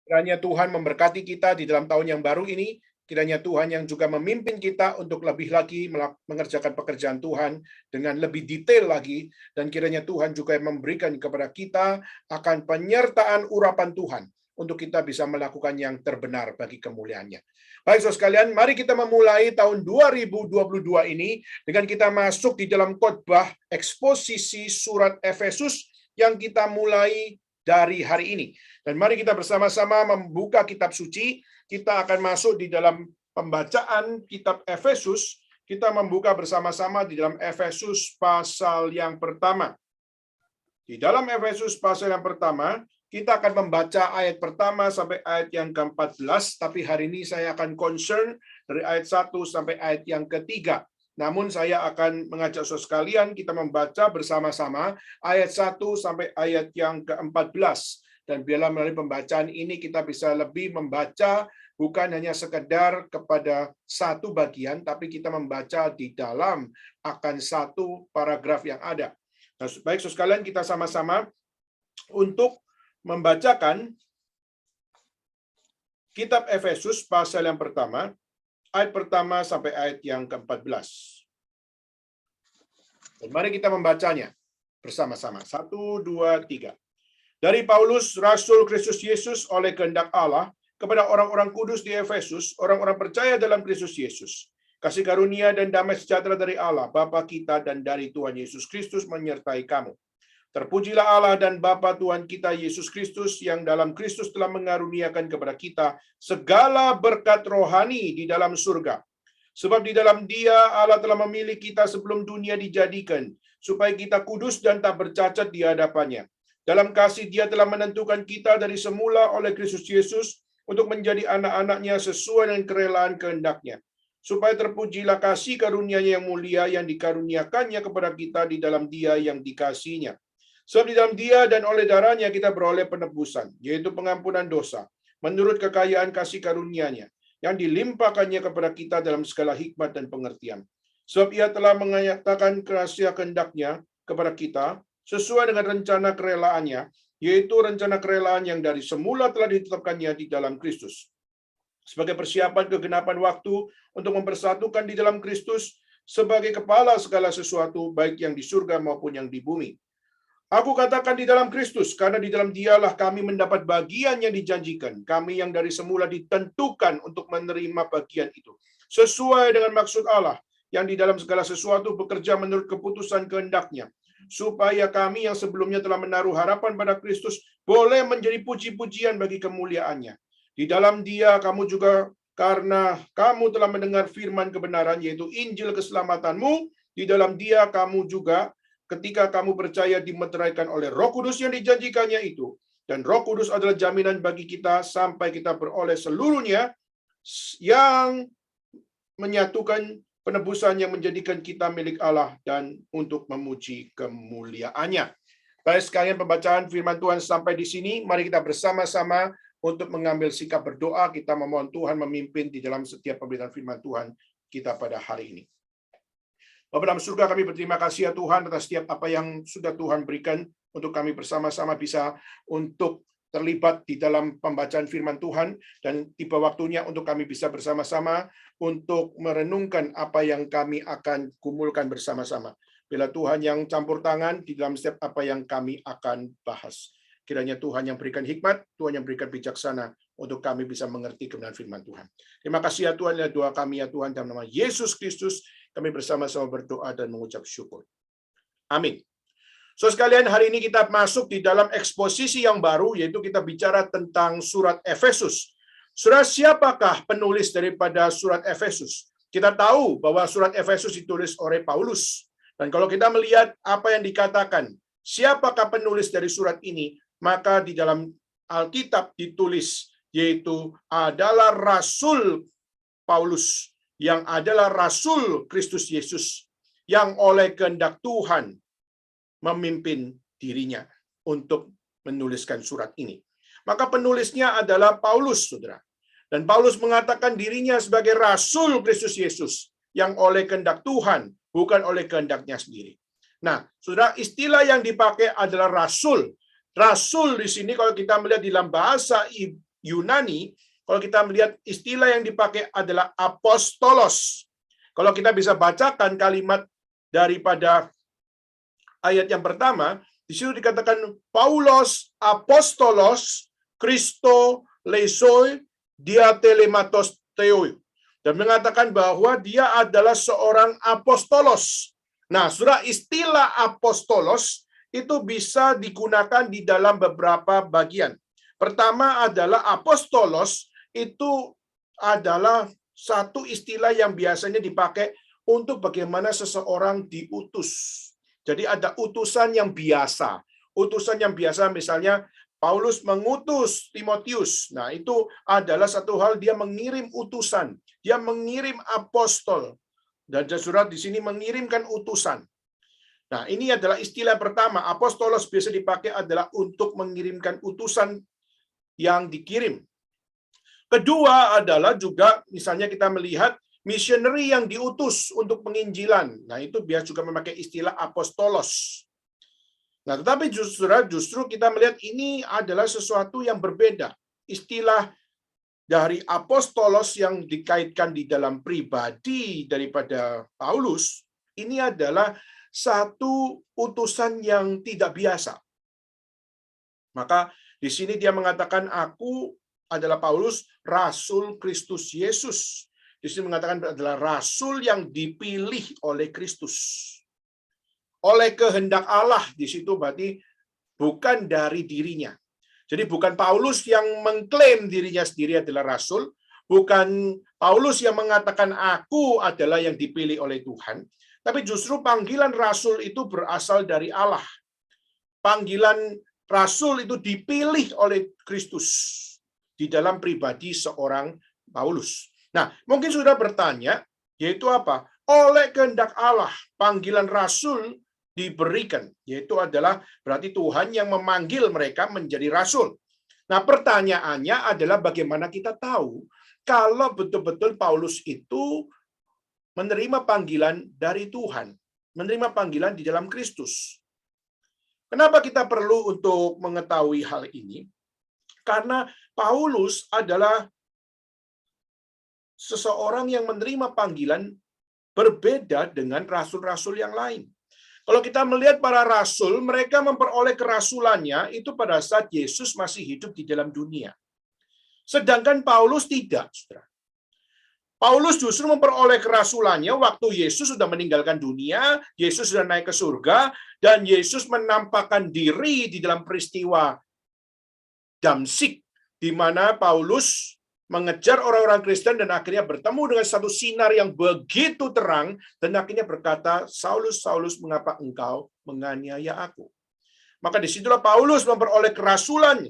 Kiranya Tuhan memberkati kita di dalam tahun yang baru ini. Kiranya Tuhan yang juga memimpin kita untuk lebih lagi mengerjakan pekerjaan Tuhan dengan lebih detail lagi. Dan kiranya Tuhan juga memberikan kepada kita akan penyertaan urapan Tuhan untuk kita bisa melakukan yang terbenar bagi kemuliaannya. Baik, saudara sekalian, mari kita memulai tahun 2022 ini dengan kita masuk di dalam khotbah eksposisi surat Efesus yang kita mulai dari hari ini. Dan mari kita bersama-sama membuka kitab suci. Kita akan masuk di dalam pembacaan kitab Efesus. Kita membuka bersama-sama di dalam Efesus pasal yang pertama. Di dalam Efesus pasal yang pertama, kita akan membaca ayat pertama sampai ayat yang ke-14, tapi hari ini saya akan concern dari ayat 1 sampai ayat yang ketiga. Namun saya akan mengajak saudara sekalian kita membaca bersama-sama ayat 1 sampai ayat yang ke-14. Dan biarlah melalui pembacaan ini kita bisa lebih membaca bukan hanya sekedar kepada satu bagian, tapi kita membaca di dalam akan satu paragraf yang ada. Nah, baik, saudara sekalian, kita sama-sama untuk membacakan kitab Efesus pasal yang pertama, ayat pertama sampai ayat yang ke-14. Dan mari kita membacanya bersama-sama. 1, 2, 3. Dari Paulus, Rasul Kristus Yesus oleh kehendak Allah, kepada orang-orang kudus di Efesus, orang-orang percaya dalam Kristus Yesus. Kasih karunia dan damai sejahtera dari Allah, Bapa kita dan dari Tuhan Yesus Kristus menyertai kamu. Terpujilah Allah dan Bapa Tuhan kita Yesus Kristus, yang dalam Kristus telah mengaruniakan kepada kita segala berkat rohani di dalam surga. Sebab di dalam Dia Allah telah memilih kita sebelum dunia dijadikan, supaya kita kudus dan tak bercacat di hadapannya. Dalam kasih Dia telah menentukan kita dari semula oleh Kristus Yesus untuk menjadi anak-anaknya sesuai dengan kerelaan kehendak-Nya, supaya terpujilah kasih karunia-Nya yang mulia yang dikaruniakannya kepada kita di dalam Dia yang dikasihi-Nya. Sebab di dalam Dia dan oleh darah-Nya kita beroleh penebusan, yaitu pengampunan dosa, menurut kekayaan kasih karunia-Nya yang dilimpahkannya kepada kita dalam segala hikmat dan pengertian. Sebab Ia telah menyatakan rahasia kehendak-Nya kepada kita sesuai dengan rencana kerelaannya, yaitu rencana kerelaan yang dari semula telah ditetapkannya di dalam Kristus, sebagai persiapan kegenapan waktu untuk mempersatukan di dalam Kristus sebagai kepala segala sesuatu, baik yang di surga maupun yang di bumi. Aku katakan di dalam Kristus, karena di dalam Dialah kami mendapat bagian yang dijanjikan, kami yang dari semula ditentukan untuk menerima bagian itu, sesuai dengan maksud Allah, yang di dalam segala sesuatu bekerja menurut keputusan kehendak-Nya, supaya kami yang sebelumnya telah menaruh harapan pada Kristus boleh menjadi puji-pujian bagi kemuliaan-Nya. Di dalam Dia kamu juga, karena kamu telah mendengar firman kebenaran, yaitu Injil keselamatanmu, di dalam Dia kamu juga, ketika kamu percaya, dimeteraikan oleh Roh Kudus yang dijanjikannya itu. Dan Roh Kudus adalah jaminan bagi kita sampai kita beroleh seluruhnya yang menyatukan penebusan yang menjadikan kita milik Allah dan untuk memuji kemuliaan-Nya. Baik, sekalian pembacaan firman Tuhan sampai di sini. Mari kita bersama-sama untuk mengambil sikap berdoa. Kita memohon Tuhan memimpin di dalam setiap pemberitaan firman Tuhan kita pada hari ini. Bapa dalam surga, kami berterima kasih ya Tuhan atas setiap apa yang sudah Tuhan berikan untuk kami bersama-sama bisa untuk terlibat di dalam pembacaan firman Tuhan, dan tiba waktunya untuk kami bisa bersama-sama untuk merenungkan apa yang kami akan kumpulkan bersama-sama. Bila Tuhan yang campur tangan di dalam setiap apa yang kami akan bahas. Kiranya Tuhan yang berikan hikmat, Tuhan yang berikan bijaksana untuk kami bisa mengerti kebenaran firman Tuhan. Terima kasih ya Tuhan, ya doa kami ya Tuhan, dalam nama Yesus Kristus kami bersama-sama berdoa dan mengucap syukur. Amin. So sekalian, hari ini kita masuk di dalam eksposisi yang baru, yaitu kita bicara tentang surat Efesus. Saudara, siapakah penulis daripada surat Efesus? Kita tahu bahwa surat Efesus ditulis oleh Paulus. Dan kalau kita melihat apa yang dikatakan, siapakah penulis dari surat ini, maka di dalam Alkitab ditulis, yaitu adalah Rasul Paulus, yang adalah Rasul Kristus Yesus, yang oleh kehendak Tuhan memimpin dirinya untuk menuliskan surat ini. Maka penulisnya adalah Paulus, saudara. Dan Paulus mengatakan dirinya sebagai Rasul Kristus Yesus, yang oleh kehendak Tuhan, bukan oleh kehendaknya sendiri. Nah, saudara, istilah yang dipakai adalah Rasul. Rasul di sini kalau kita melihat di dalam bahasa Yunani, kalau kita melihat istilah yang dipakai adalah apostolos. Kalau kita bisa bacakan kalimat daripada ayat yang pertama, di situ dikatakan Paulos apostolos Christo lesoi diatelematos theoi. Dan mengatakan bahwa dia adalah seorang apostolos. Nah, saudara, istilah apostolos itu bisa digunakan di dalam beberapa bagian. Pertama adalah apostolos itu adalah satu istilah yang biasanya dipakai untuk bagaimana seseorang diutus. Jadi ada utusan yang biasa. Utusan yang biasa misalnya Paulus mengutus Timotius. Nah, itu adalah satu hal, dia mengirim utusan. Dia mengirim apostol. Dan surat di sini mengirimkan utusan. Nah, ini adalah istilah pertama. Apostolos biasa dipakai adalah untuk mengirimkan utusan yang dikirim. Kedua adalah juga misalnya kita melihat missionary yang diutus untuk penginjilan. Nah, itu biasa juga memakai istilah apostolos. Nah, tetapi justru kita melihat ini adalah sesuatu yang berbeda. Istilah dari apostolos yang dikaitkan di dalam pribadi daripada Paulus, ini adalah satu utusan yang tidak biasa. Maka di sini dia mengatakan, aku adalah Paulus, Rasul Kristus Yesus. Di sini mengatakan adalah Rasul yang dipilih oleh Kristus. Oleh kehendak Allah, di situ berarti bukan dari dirinya. Jadi bukan Paulus yang mengklaim dirinya sendiri adalah rasul, bukan Paulus yang mengatakan aku adalah yang dipilih oleh Tuhan, tapi justru panggilan rasul itu berasal dari Allah. Panggilan rasul itu dipilih oleh Kristus di dalam pribadi seorang Paulus. Nah, mungkin sudah bertanya, yaitu apa? Oleh kehendak Allah, panggilan rasul diberikan, yaitu adalah berarti Tuhan yang memanggil mereka menjadi rasul. Nah, pertanyaannya adalah bagaimana kita tahu kalau betul-betul Paulus itu menerima panggilan dari Tuhan, menerima panggilan di dalam Kristus. Kenapa kita perlu untuk mengetahui hal ini? Karena Paulus adalah seseorang yang menerima panggilan berbeda dengan rasul-rasul yang lain. Kalau kita melihat para rasul, mereka memperoleh kerasulannya itu pada saat Yesus masih hidup di dalam dunia. Sedangkan Paulus tidak, saudara. Paulus justru memperoleh kerasulannya waktu Yesus sudah meninggalkan dunia, Yesus sudah naik ke surga, dan Yesus menampakkan diri di dalam peristiwa Damsik, di mana Paulus mengejar orang-orang Kristen dan akhirnya bertemu dengan satu sinar yang begitu terang dan akhirnya berkata, Saulus, Saulus, mengapa engkau menganiaya aku? Maka disitulah Paulus memperoleh kerasulan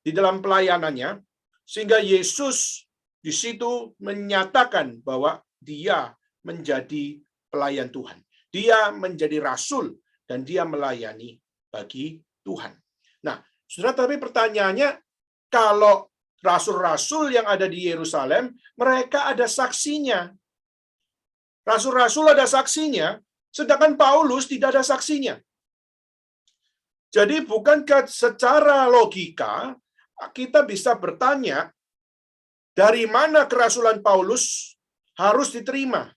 di dalam pelayanannya, sehingga Yesus di situ menyatakan bahwa dia menjadi pelayan Tuhan. Dia menjadi rasul dan dia melayani bagi Tuhan. Nah, saudara, tapi pertanyaannya, kalau rasul-rasul yang ada di Yerusalem, mereka ada saksinya. Rasul-rasul ada saksinya, sedangkan Paulus tidak ada saksinya. Jadi bukankah secara logika kita bisa bertanya, dari mana kerasulan Paulus harus diterima?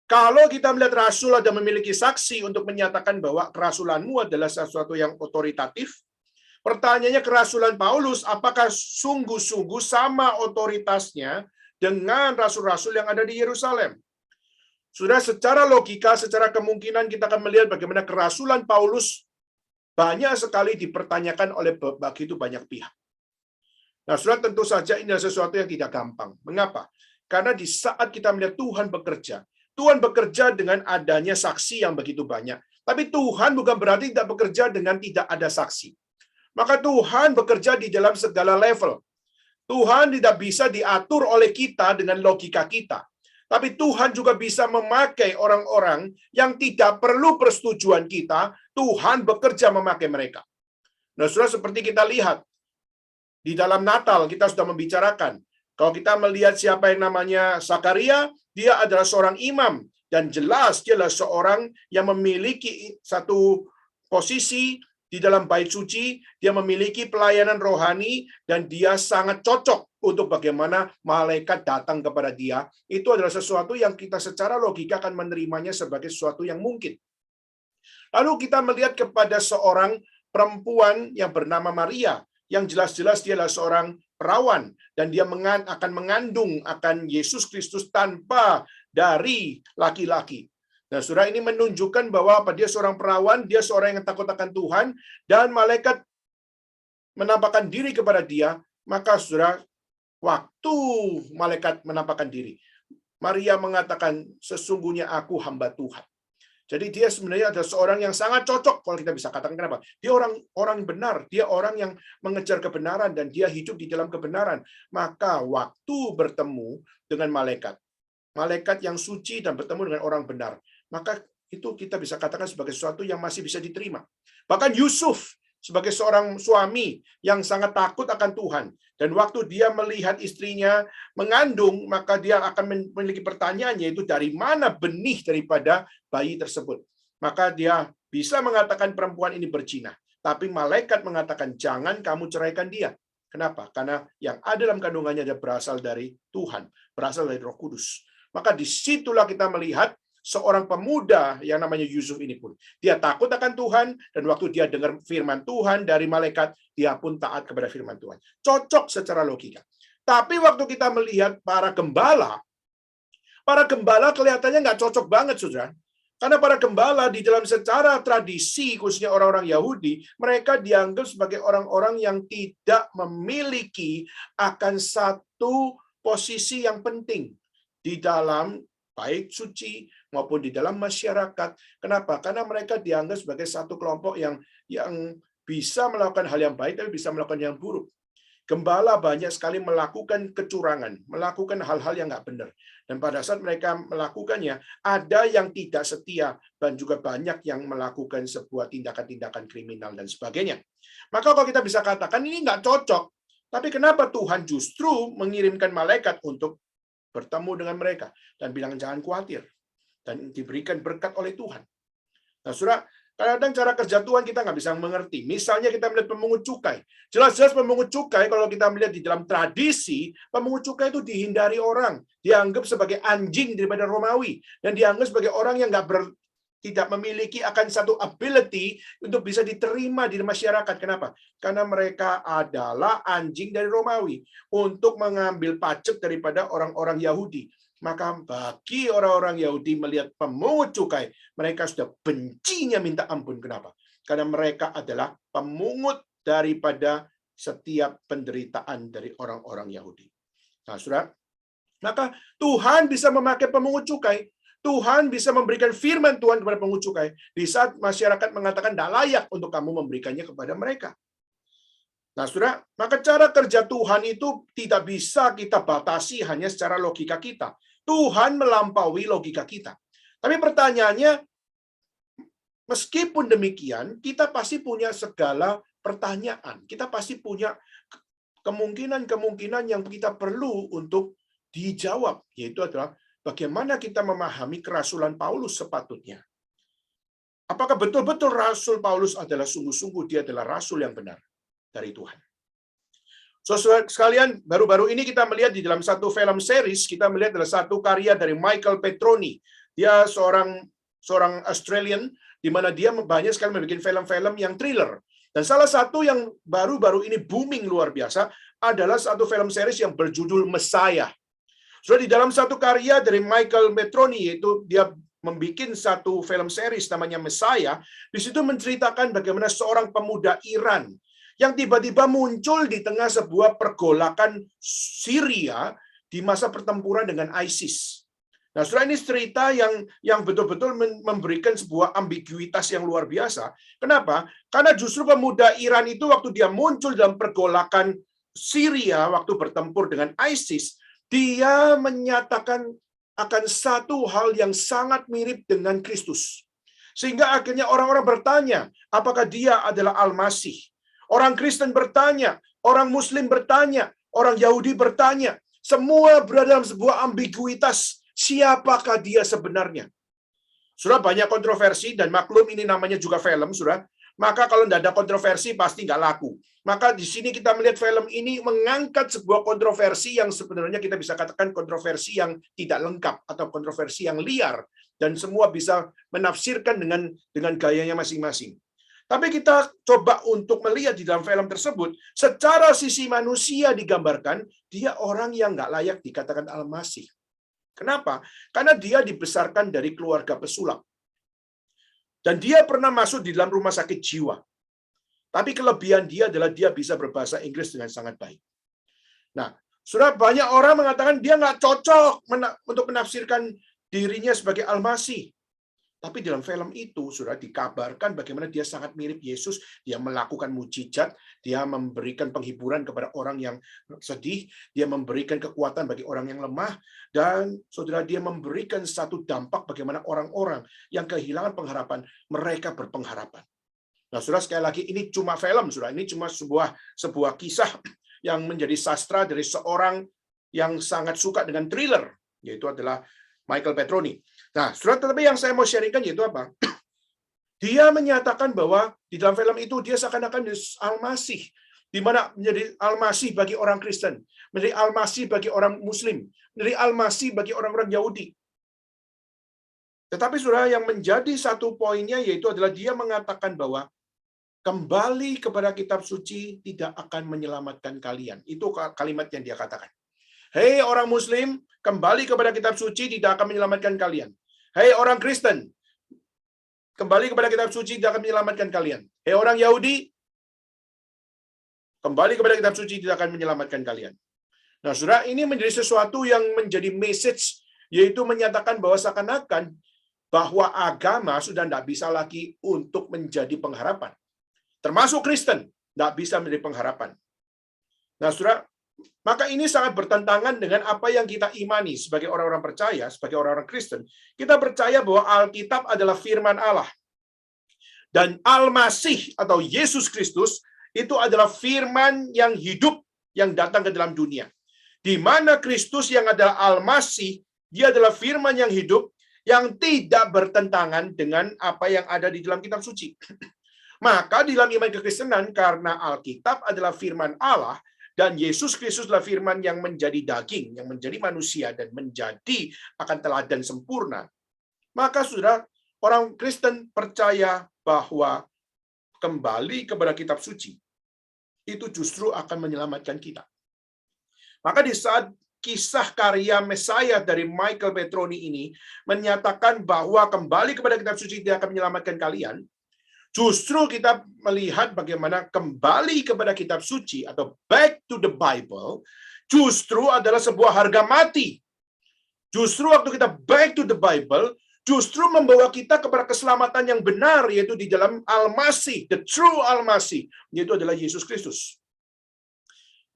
Kalau kita melihat rasul ada memiliki saksi untuk menyatakan bahwa kerasulanmu adalah sesuatu yang otoritatif, pertanyaannya kerasulan Paulus, apakah sungguh-sungguh sama otoritasnya dengan rasul-rasul yang ada di Yerusalem? Sudah secara logika, secara kemungkinan kita akan melihat bagaimana kerasulan Paulus banyak sekali dipertanyakan oleh begitu banyak pihak. Nah, sudah tentu saja ini adalah sesuatu yang tidak gampang. Mengapa? Karena di saat kita melihat Tuhan bekerja dengan adanya saksi yang begitu banyak. Tapi Tuhan bukan berarti tidak bekerja dengan tidak ada saksi. Maka Tuhan bekerja di dalam segala level. Tuhan tidak bisa diatur oleh kita dengan logika kita. Tapi Tuhan juga bisa memakai orang-orang yang tidak perlu persetujuan kita. Tuhan bekerja memakai mereka. Nah, saudara, seperti kita lihat, di dalam Natal kita sudah membicarakan. Kalau kita melihat siapa yang namanya Zakaria, dia adalah seorang imam. Dan jelas dia adalah seorang yang memiliki satu posisi di dalam bait suci, dia memiliki pelayanan rohani, dan dia sangat cocok untuk bagaimana malaikat datang kepada dia. Itu adalah sesuatu yang kita secara logika akan menerimanya sebagai sesuatu yang mungkin. Lalu kita melihat kepada seorang perempuan yang bernama Maria, yang jelas-jelas dia adalah seorang perawan, dan dia akan mengandung akan Yesus Kristus tanpa dari laki-laki. Nah, saudara, ini menunjukkan bahwa dia seorang perawan, dia seorang yang takut akan Tuhan, dan malaikat menampakkan diri kepada dia. Maka saudara, waktu malaikat menampakkan diri, Maria mengatakan, sesungguhnya aku hamba Tuhan. Jadi dia sebenarnya adalah seorang yang sangat cocok, kalau kita bisa katakan. Kenapa? Dia orang benar, dia orang yang mengejar kebenaran, dan dia hidup di dalam kebenaran. Maka waktu bertemu dengan malaikat yang suci dan bertemu dengan orang benar, maka itu kita bisa katakan sebagai sesuatu yang masih bisa diterima. Bahkan Yusuf sebagai seorang suami yang sangat takut akan Tuhan, dan waktu dia melihat istrinya mengandung, maka dia akan memiliki pertanyaan, yaitu dari mana benih daripada bayi tersebut. Maka dia bisa mengatakan perempuan ini berzina, tapi malaikat mengatakan jangan kamu ceraikan dia. Kenapa? Karena yang ada dalam kandungannya ada berasal dari Tuhan, berasal dari Roh Kudus. Maka disitulah kita melihat seorang pemuda yang namanya Yusuf ini pun. Dia takut akan Tuhan, dan waktu dia dengar firman Tuhan dari malaikat, dia pun taat kepada firman Tuhan. Cocok secara logika. Tapi waktu kita melihat para gembala kelihatannya nggak cocok banget, saudara. Karena para gembala di dalam secara tradisi, khususnya orang-orang Yahudi, mereka dianggap sebagai orang-orang yang tidak memiliki akan satu posisi yang penting di dalam baik suci maupun di dalam masyarakat. Kenapa? Karena mereka dianggap sebagai satu kelompok yang bisa melakukan hal yang baik, tapi bisa melakukan yang buruk. Gembala banyak sekali melakukan kecurangan, melakukan hal-hal yang nggak benar. Dan pada saat mereka melakukannya, ada yang tidak setia, dan juga banyak yang melakukan sebuah tindakan-tindakan kriminal dan sebagainya. Maka kalau kita bisa katakan ini nggak cocok, tapi kenapa Tuhan justru mengirimkan malaikat untuk bertemu dengan mereka dan bilang jangan khawatir, dan diberikan berkat oleh Tuhan. Nah, saudara, kadang-kadang cara kerja Tuhan kita nggak bisa mengerti. Misalnya kita melihat pemungut cukai. Jelas-jelas pemungut cukai, kalau kita melihat di dalam tradisi, pemungut cukai itu dihindari orang. Dianggap sebagai anjing daripada Romawi. Dan dianggap sebagai orang yang tidak memiliki akan satu ability untuk bisa diterima di masyarakat. Kenapa? Karena mereka adalah anjing dari Romawi untuk mengambil pajak daripada orang-orang Yahudi. Maka bagi orang-orang Yahudi melihat pemungut cukai, mereka sudah bencinya minta ampun. Kenapa? Karena mereka adalah pemungut daripada setiap penderitaan dari orang-orang Yahudi. Nah, saudara, maka Tuhan bisa memakai pemungut cukai. Tuhan bisa memberikan firman Tuhan kepada pemungut cukai di saat masyarakat mengatakan tidak layak untuk kamu memberikannya kepada mereka. Nah, saudara, maka cara kerja Tuhan itu tidak bisa kita batasi hanya secara logika kita. Tuhan melampaui logika kita. Tapi pertanyaannya, meskipun demikian, kita pasti punya segala pertanyaan. Kita pasti punya kemungkinan-kemungkinan yang kita perlu untuk dijawab, yaitu adalah bagaimana kita memahami kerasulan Paulus sepatutnya. Apakah betul-betul Rasul Paulus adalah sungguh-sungguh dia adalah rasul yang benar dari Tuhan? Saudara sekalian, baru-baru ini kita melihat di dalam satu film series, kita melihat adalah satu karya dari Michael Petroni. Dia seorang Australian, di mana dia banyak sekali membuat film-film yang thriller. Dan salah satu yang baru-baru ini booming luar biasa adalah satu film series yang berjudul Messiah. Di dalam satu karya dari Michael Petroni, yaitu dia membuat satu film series namanya Messiah, di situ menceritakan bagaimana seorang pemuda Iran yang tiba-tiba muncul di tengah sebuah pergolakan Syria di masa pertempuran dengan ISIS. Nah, saudara, ini cerita yang betul-betul memberikan sebuah ambiguitas yang luar biasa. Kenapa? Karena justru pemuda Iran itu waktu dia muncul dalam pergolakan Syria waktu bertempur dengan ISIS, dia menyatakan akan satu hal yang sangat mirip dengan Kristus. Sehingga akhirnya orang-orang bertanya, apakah dia adalah Al-Masih? Orang Kristen bertanya, orang Muslim bertanya, orang Yahudi bertanya. Semua berada dalam sebuah ambiguitas. Siapakah dia sebenarnya? Sudah banyak kontroversi, dan maklum ini namanya juga film, sudah. maka kalau tidak ada kontroversi pasti nggak laku. Maka di sini kita melihat film ini mengangkat sebuah kontroversi yang sebenarnya kita bisa katakan kontroversi yang tidak lengkap atau kontroversi yang liar, dan semua bisa menafsirkan dengan gayanya masing-masing. Tapi kita coba untuk melihat di dalam film tersebut, secara sisi manusia digambarkan, dia orang yang nggak layak dikatakan Al-Masih. Kenapa? Karena dia dibesarkan dari keluarga pesulap. Dan dia pernah masuk di dalam rumah sakit jiwa. Tapi kelebihan dia adalah dia bisa berbahasa Inggris dengan sangat baik. Nah, sudah banyak orang mengatakan dia nggak cocok untuk menafsirkan dirinya sebagai Al-Masih. Tapi dalam film itu sudah dikabarkan bagaimana dia sangat mirip Yesus. Dia melakukan mujizat, dia memberikan penghiburan kepada orang yang sedih, dia memberikan kekuatan bagi orang yang lemah, dan saudara, dia memberikan satu dampak bagaimana orang-orang yang kehilangan pengharapan, mereka berpengharapan. Nah, saudara, sekali lagi ini cuma film, saudara. Ini cuma sebuah kisah yang menjadi sastra dari seorang yang sangat suka dengan thriller, yaitu adalah Michael Petroni. Nah, saudara, tetapi yang saya mau sharingkan yaitu apa? Dia menyatakan bahwa di dalam film itu dia seakan-akan Al-Masih, di mana menjadi Al-Masih bagi orang Kristen, menjadi Al-Masih bagi orang Muslim, menjadi Al-Masih bagi orang-orang Yahudi. Tetapi saudara, yang menjadi satu poinnya yaitu adalah dia mengatakan bahwa kembali kepada kitab suci tidak akan menyelamatkan kalian. Itu kalimat yang dia katakan. Hei orang Muslim, kembali kepada kitab suci tidak akan menyelamatkan kalian. Hei orang Kristen, kembali kepada kitab suci tidak akan menyelamatkan kalian. Hei orang Yahudi, kembali kepada kitab suci tidak akan menyelamatkan kalian. Nah, saudara, ini menjadi sesuatu yang menjadi message, yaitu menyatakan bahwa seakan-akan bahwa agama sudah tidak bisa lagi untuk menjadi pengharapan. Termasuk Kristen, tidak bisa menjadi pengharapan. Nah, saudara, maka ini sangat bertentangan dengan apa yang kita imani sebagai orang-orang percaya, sebagai orang-orang Kristen. Kita percaya bahwa Alkitab adalah firman Allah. Dan Al-Masih atau Yesus Kristus itu adalah firman yang hidup yang datang ke dalam dunia. Di mana Kristus yang adalah Al-Masih, dia adalah firman yang hidup yang tidak bertentangan dengan apa yang ada di dalam kitab suci. Maka di dalam iman kekristenan, karena Alkitab adalah firman Allah, dan Yesus Kristus adalah firman yang menjadi daging, yang menjadi manusia, dan menjadi akan teladan sempurna. Maka saudara, orang Kristen percaya bahwa kembali kepada kitab suci, itu justru akan menyelamatkan kita. Maka di saat kisah karya Mesias dari Michael Petroni ini menyatakan bahwa kembali kepada kitab suci tidak akan menyelamatkan kalian, justru kita melihat bagaimana kembali kepada kitab suci atau back to the Bible justru adalah sebuah harga mati. Justru waktu kita back to the Bible, justru membawa kita kepada keselamatan yang benar, yaitu di dalam Al-Masih, the true Al-Masih, yaitu adalah Yesus Kristus.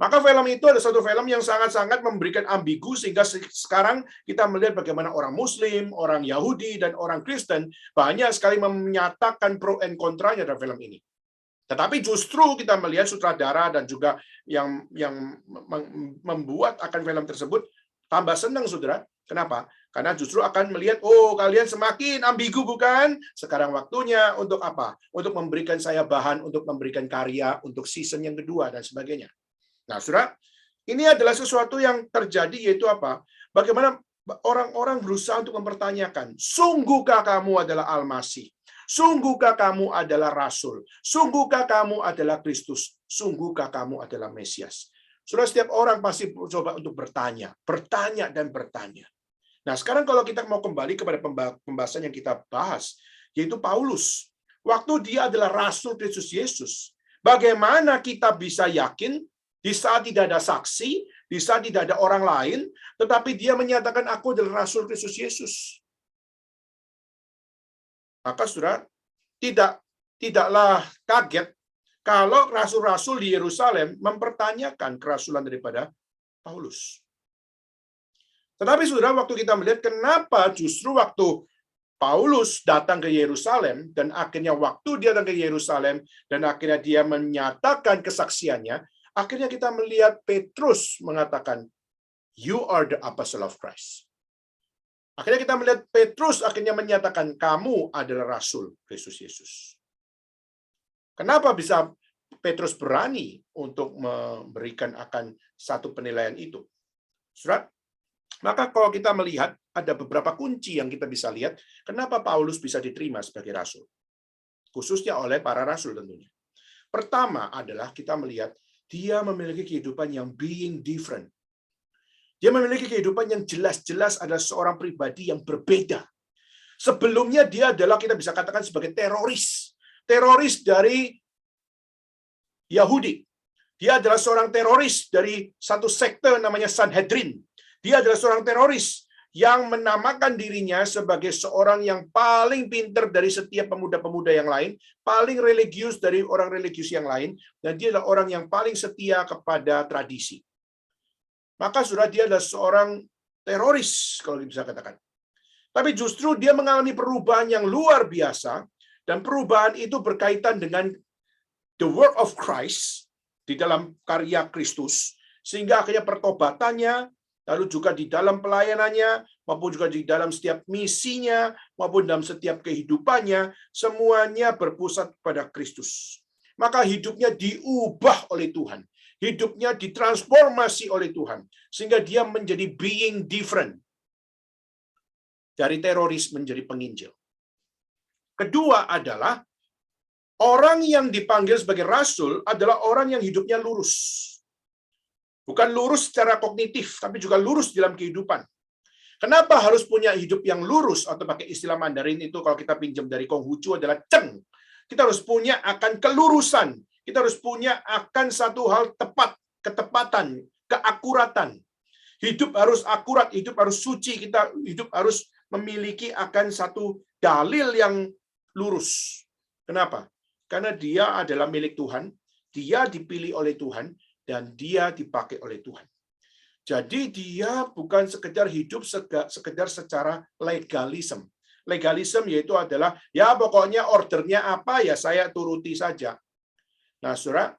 Maka film itu ada satu film yang sangat-sangat memberikan ambigu, sehingga sekarang kita melihat bagaimana orang Muslim, orang Yahudi, dan orang Kristen banyak sekali menyatakan pro and kontranya dalam film ini. Tetapi justru kita melihat sutradara dan juga yang membuat akan film tersebut tambah senang, saudara. Kenapa? Karena justru akan melihat, oh kalian semakin ambigu bukan? Sekarang waktunya untuk apa? Untuk memberikan saya bahan, untuk memberikan karya, untuk season yang kedua, dan sebagainya. Nah, saudara, ini adalah sesuatu yang terjadi, yaitu apa? Bagaimana orang-orang berusaha untuk mempertanyakan, sungguhkah kamu adalah Al-Masih? Sungguhkah kamu adalah Rasul? Sungguhkah kamu adalah Kristus? Sungguhkah kamu adalah Mesias? Saudara, setiap orang pasti coba untuk bertanya dan bertanya. Nah, sekarang kalau kita mau kembali kepada pembahasan yang kita bahas, yaitu Paulus. Waktu dia adalah Rasul Kristus Yesus, bagaimana kita bisa yakin di saat tidak ada saksi, di saat tidak ada orang lain, tetapi dia menyatakan aku adalah Rasul Kristus Yesus. Maka saudara, tidaklah kaget kalau rasul-rasul di Yerusalem mempertanyakan kerasulan daripada Paulus. Tetapi saudara, waktu kita melihat kenapa justru waktu Paulus datang ke Yerusalem, dan akhirnya waktu dia datang ke Yerusalem, dan akhirnya dia menyatakan kesaksiannya, akhirnya kita melihat Petrus mengatakan, you are the apostle of Christ. Akhirnya kita melihat Petrus akhirnya menyatakan, kamu adalah Rasul Kristus Yesus. Kenapa bisa Petrus berani untuk memberikan akan satu penilaian itu? Saudara, maka kalau kita melihat ada beberapa kunci yang kita bisa lihat kenapa Paulus bisa diterima sebagai rasul. Khususnya oleh para rasul tentunya. Pertama adalah kita melihat dia memiliki kehidupan yang being different. Dia memiliki kehidupan yang jelas-jelas adalah seorang pribadi yang berbeda. Sebelumnya dia adalah kita bisa katakan sebagai teroris. Teroris dari Yahudi. Dia adalah seorang teroris dari satu sekte namanya Sanhedrin. Dia adalah seorang teroris yang menamakan dirinya sebagai seorang yang paling pintar dari setiap pemuda-pemuda yang lain, paling religius dari orang religius yang lain, dan dia adalah orang yang paling setia kepada tradisi. Maka sudah dia adalah seorang teroris, kalau bisa katakan. Tapi justru dia mengalami perubahan yang luar biasa, dan perubahan itu berkaitan dengan the work of Christ di dalam karya Kristus, sehingga akhirnya pertobatannya, lalu juga di dalam pelayanannya, maupun juga di dalam setiap misinya, maupun dalam setiap kehidupannya, semuanya berpusat pada Kristus. Maka hidupnya diubah oleh Tuhan. Hidupnya ditransformasi oleh Tuhan. Sehingga dia menjadi being different. Dari teroris menjadi penginjil. Kedua adalah, orang yang dipanggil sebagai rasul adalah orang yang hidupnya lurus. Bukan lurus secara kognitif, tapi juga lurus dalam kehidupan. Kenapa harus punya hidup yang lurus? Atau pakai istilah Mandarin itu kalau kita pinjam dari Konghucu adalah ceng. Kita harus punya akan kelurusan. Kita harus punya akan satu hal tepat, ketepatan, keakuratan. Hidup harus akurat, hidup harus suci, kita hidup harus memiliki akan satu dalil yang lurus. Kenapa? Karena dia adalah milik Tuhan, dia dipilih oleh Tuhan, dan dia dipakai oleh Tuhan. Jadi dia bukan sekedar hidup sekedar secara legalisme. Legalisme yaitu adalah, ya pokoknya ordernya apa, ya saya turuti saja. Nah, saudara,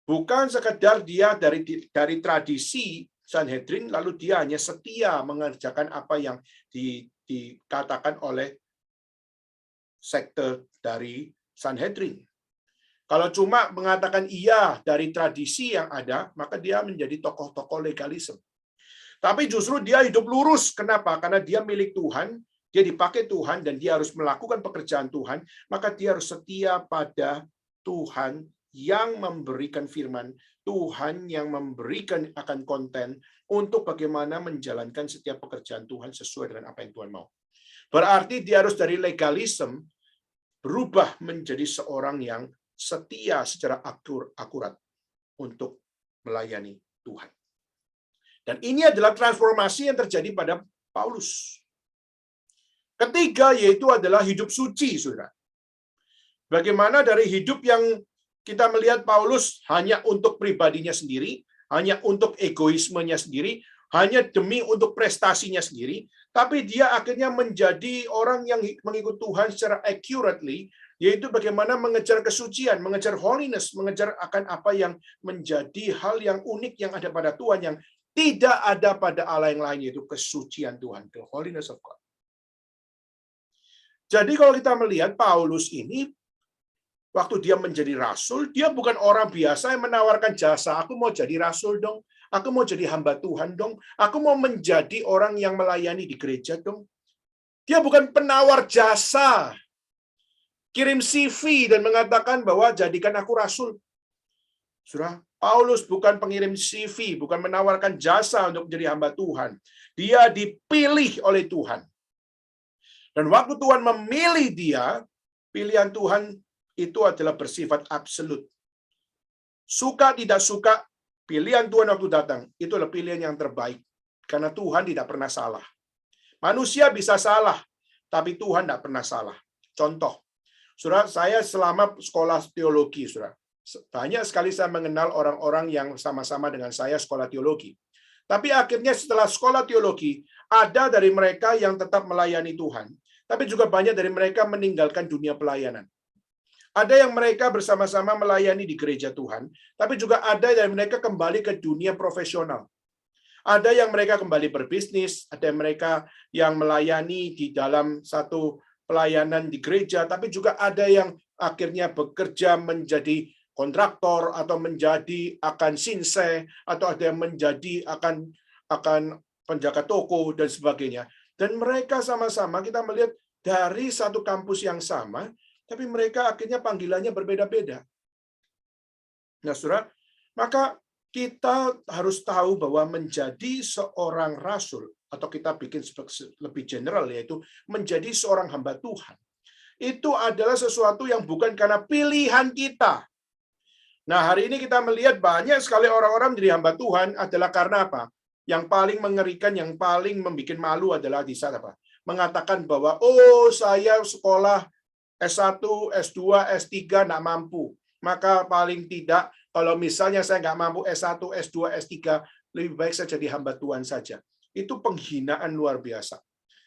bukan sekedar dia dari tradisi Sanhedrin, lalu dia hanya setia mengerjakan apa yang dikatakan oleh sekte dari Sanhedrin. Kalau cuma mengatakan iya dari tradisi yang ada, maka dia menjadi tokoh-tokoh legalisme. Tapi justru dia hidup lurus. Kenapa? Karena dia milik Tuhan, dia dipakai Tuhan, dan dia harus melakukan pekerjaan Tuhan, maka dia harus setia pada Tuhan yang memberikan firman, Tuhan yang memberikan akan konten untuk bagaimana menjalankan setiap pekerjaan Tuhan sesuai dengan apa yang Tuhan mau. Berarti dia harus dari legalisme berubah menjadi seorang yang setia secara akurat untuk melayani Tuhan. Dan ini adalah transformasi yang terjadi pada Paulus. Ketiga yaitu adalah hidup suci, saudara. Bagaimana dari hidup yang kita melihat Paulus hanya untuk pribadinya sendiri, hanya untuk egoismenya sendiri, hanya demi untuk prestasinya sendiri, tapi dia akhirnya menjadi orang yang mengikut Tuhan secara accurately, yaitu bagaimana mengejar kesucian, mengejar holiness, mengejar akan apa yang menjadi hal yang unik yang ada pada Tuhan, yang tidak ada pada Allah yang lain, yaitu kesucian Tuhan, the holiness of God. Jadi kalau kita melihat Paulus ini, waktu dia menjadi rasul, dia bukan orang biasa yang menawarkan jasa, aku mau jadi rasul dong, aku mau jadi hamba Tuhan dong, aku mau menjadi orang yang melayani di gereja dong. Dia bukan penawar jasa, kirim CV dan mengatakan bahwa jadikan aku rasul. Saudara, Paulus bukan pengirim CV, bukan menawarkan jasa untuk menjadi hamba Tuhan. Dia dipilih oleh Tuhan. Dan waktu Tuhan memilih dia, pilihan Tuhan itu adalah bersifat absolut. Suka tidak suka, pilihan Tuhan waktu datang, itu adalah pilihan yang terbaik. Karena Tuhan tidak pernah salah. Manusia bisa salah, tapi Tuhan tidak pernah salah. Contoh, saudara, saya selama sekolah teologi, saudara, banyak sekali saya mengenal orang-orang yang sama-sama dengan saya sekolah teologi. Tapi akhirnya setelah sekolah teologi, ada dari mereka yang tetap melayani Tuhan. Tapi juga banyak dari mereka meninggalkan dunia pelayanan. Ada yang mereka bersama-sama melayani di gereja Tuhan, tapi juga ada dari mereka kembali ke dunia profesional. Ada yang mereka kembali berbisnis, ada yang mereka yang melayani di dalam satu pelayanan di gereja, tapi juga ada yang akhirnya bekerja menjadi kontraktor atau menjadi akan sinse atau ada yang menjadi akan penjaga toko dan sebagainya. Dan mereka sama-sama kita melihat dari satu kampus yang sama, tapi mereka akhirnya panggilannya berbeda-beda. Nah, Saudara, maka kita harus tahu bahwa menjadi seorang rasul, atau kita bikin lebih general, yaitu menjadi seorang hamba Tuhan, itu adalah sesuatu yang bukan karena pilihan kita. Nah, hari ini kita melihat banyak sekali orang-orang menjadi hamba Tuhan adalah karena apa? Yang paling mengerikan, yang paling membuat malu adalah di saat apa? Mengatakan bahwa, saya sekolah S1, S2, S3 nggak mampu. Maka paling tidak, kalau misalnya saya nggak mampu S1, S2, S3, lebih baik saya jadi hamba Tuhan saja. Itu penghinaan luar biasa.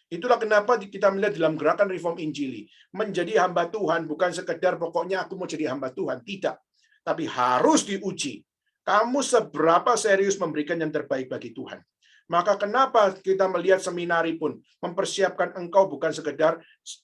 Itulah kenapa kita melihat dalam gerakan Reform Injili. Menjadi hamba Tuhan bukan sekedar pokoknya aku mau jadi hamba Tuhan. Tidak. Tapi harus diuji. Kamu seberapa serius memberikan yang terbaik bagi Tuhan. Maka kenapa kita melihat seminari pun mempersiapkan engkau bukan sekedar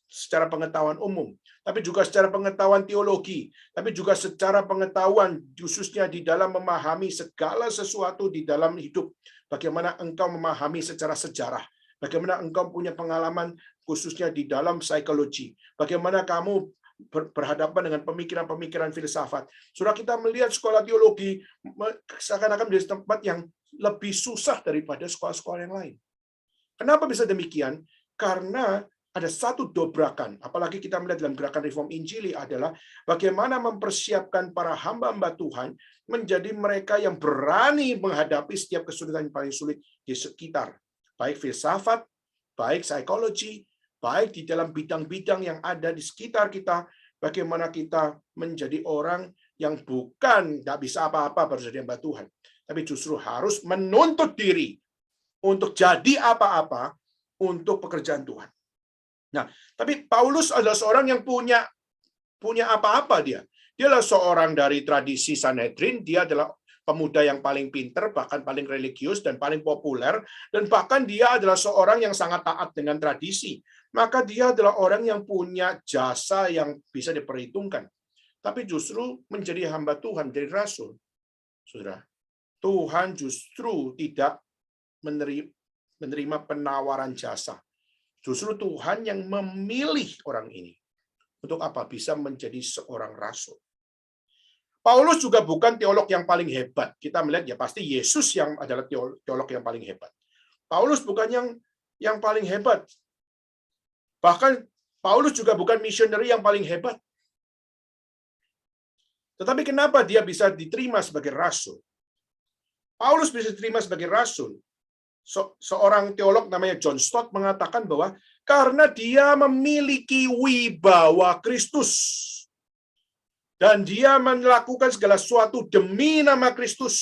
secara pengetahuan umum, tapi juga secara pengetahuan teologi, tapi juga secara pengetahuan khususnya di dalam memahami segala sesuatu di dalam hidup. Bagaimana engkau memahami secara sejarah, bagaimana engkau punya pengalaman khususnya di dalam psikologi, bagaimana kamu berhadapan dengan pemikiran-pemikiran filsafat. Sudah kita melihat sekolah teologi seakan-akan menjadi tempat yang lebih susah daripada sekolah-sekolah yang lain. Kenapa bisa demikian? Karena ada satu dobrakan, apalagi kita melihat dalam gerakan Reform Injili adalah bagaimana mempersiapkan para hamba-hamba Tuhan menjadi mereka yang berani menghadapi setiap kesulitan yang paling sulit di sekitar, baik filsafat, baik psikologi, baik di dalam bidang-bidang yang ada di sekitar kita, bagaimana kita menjadi orang yang bukan nggak bisa apa-apa baru jadi hamba Tuhan, tapi justru harus menuntut diri untuk jadi apa-apa untuk pekerjaan Tuhan. Nah, tapi Paulus adalah seorang yang punya apa-apa dia. Dia adalah seorang dari tradisi Sanhedrin, dia adalah pemuda yang paling pinter, bahkan paling religius dan paling populer, dan bahkan dia adalah seorang yang sangat taat dengan tradisi. Maka dia adalah orang yang punya jasa yang bisa diperhitungkan. Tapi justru menjadi hamba Tuhan, menjadi rasul. Saudara, Tuhan justru tidak menerima penawaran jasa. Justru Tuhan yang memilih orang ini. Untuk apa? Bisa menjadi seorang rasul. Paulus juga bukan teolog yang paling hebat. Kita melihat ya pasti Yesus yang adalah teolog yang paling hebat. Paulus bukan yang paling hebat. Bahkan Paulus juga bukan misioneri yang paling hebat. Tetapi kenapa dia bisa diterima sebagai rasul? Paulus bisa diterima sebagai rasul. Seorang teolog namanya John Stott mengatakan bahwa karena dia memiliki wibawa Kristus. Dan dia melakukan segala sesuatu demi nama Kristus.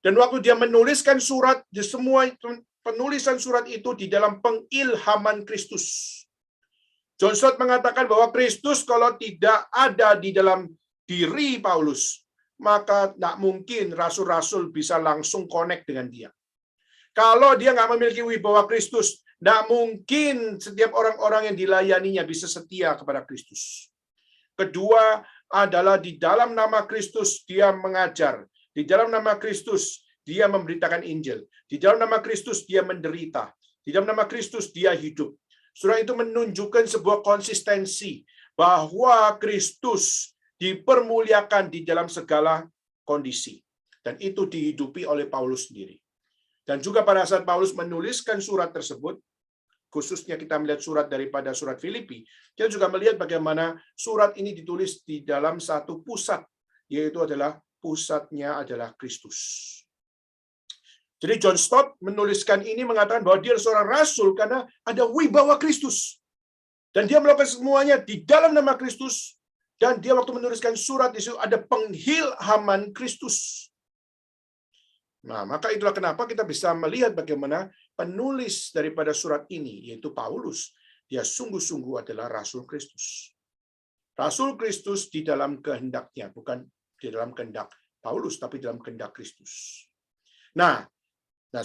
Dan waktu dia menuliskan surat, di semua penulisan surat itu di dalam pengilhaman Kristus. John Stott mengatakan bahwa Kristus kalau tidak ada di dalam diri Paulus, maka tidak mungkin rasul-rasul bisa langsung connect dengan dia. Kalau dia nggak memiliki wibawa Kristus, tidak mungkin setiap orang-orang yang dilayaninya bisa setia kepada Kristus. Kedua adalah di dalam nama Kristus dia mengajar. Di dalam nama Kristus dia memberitakan Injil. Di dalam nama Kristus dia menderita. Di dalam nama Kristus dia hidup. Surah itu menunjukkan sebuah konsistensi bahwa Kristus dipermuliakan di dalam segala kondisi. Dan itu dihidupi oleh Paulus sendiri. Dan juga pada saat Paulus menuliskan surat tersebut, khususnya kita melihat surat daripada surat Filipi, kita juga melihat bagaimana surat ini ditulis di dalam satu pusat, yaitu adalah pusatnya adalah Kristus. Jadi John Stott menuliskan ini mengatakan bahwa dia seorang rasul karena ada wibawa Kristus. Dan dia melakukan semuanya di dalam nama Kristus. Dan dia waktu menuliskan surat di situ ada pengilhaman Kristus. Nah, maka itulah kenapa kita bisa melihat bagaimana penulis daripada surat ini, yaitu Paulus, dia sungguh-sungguh adalah Rasul Kristus. Rasul Kristus di dalam kehendaknya, bukan di dalam kehendak Paulus, tapi dalam kehendak Kristus. Nah,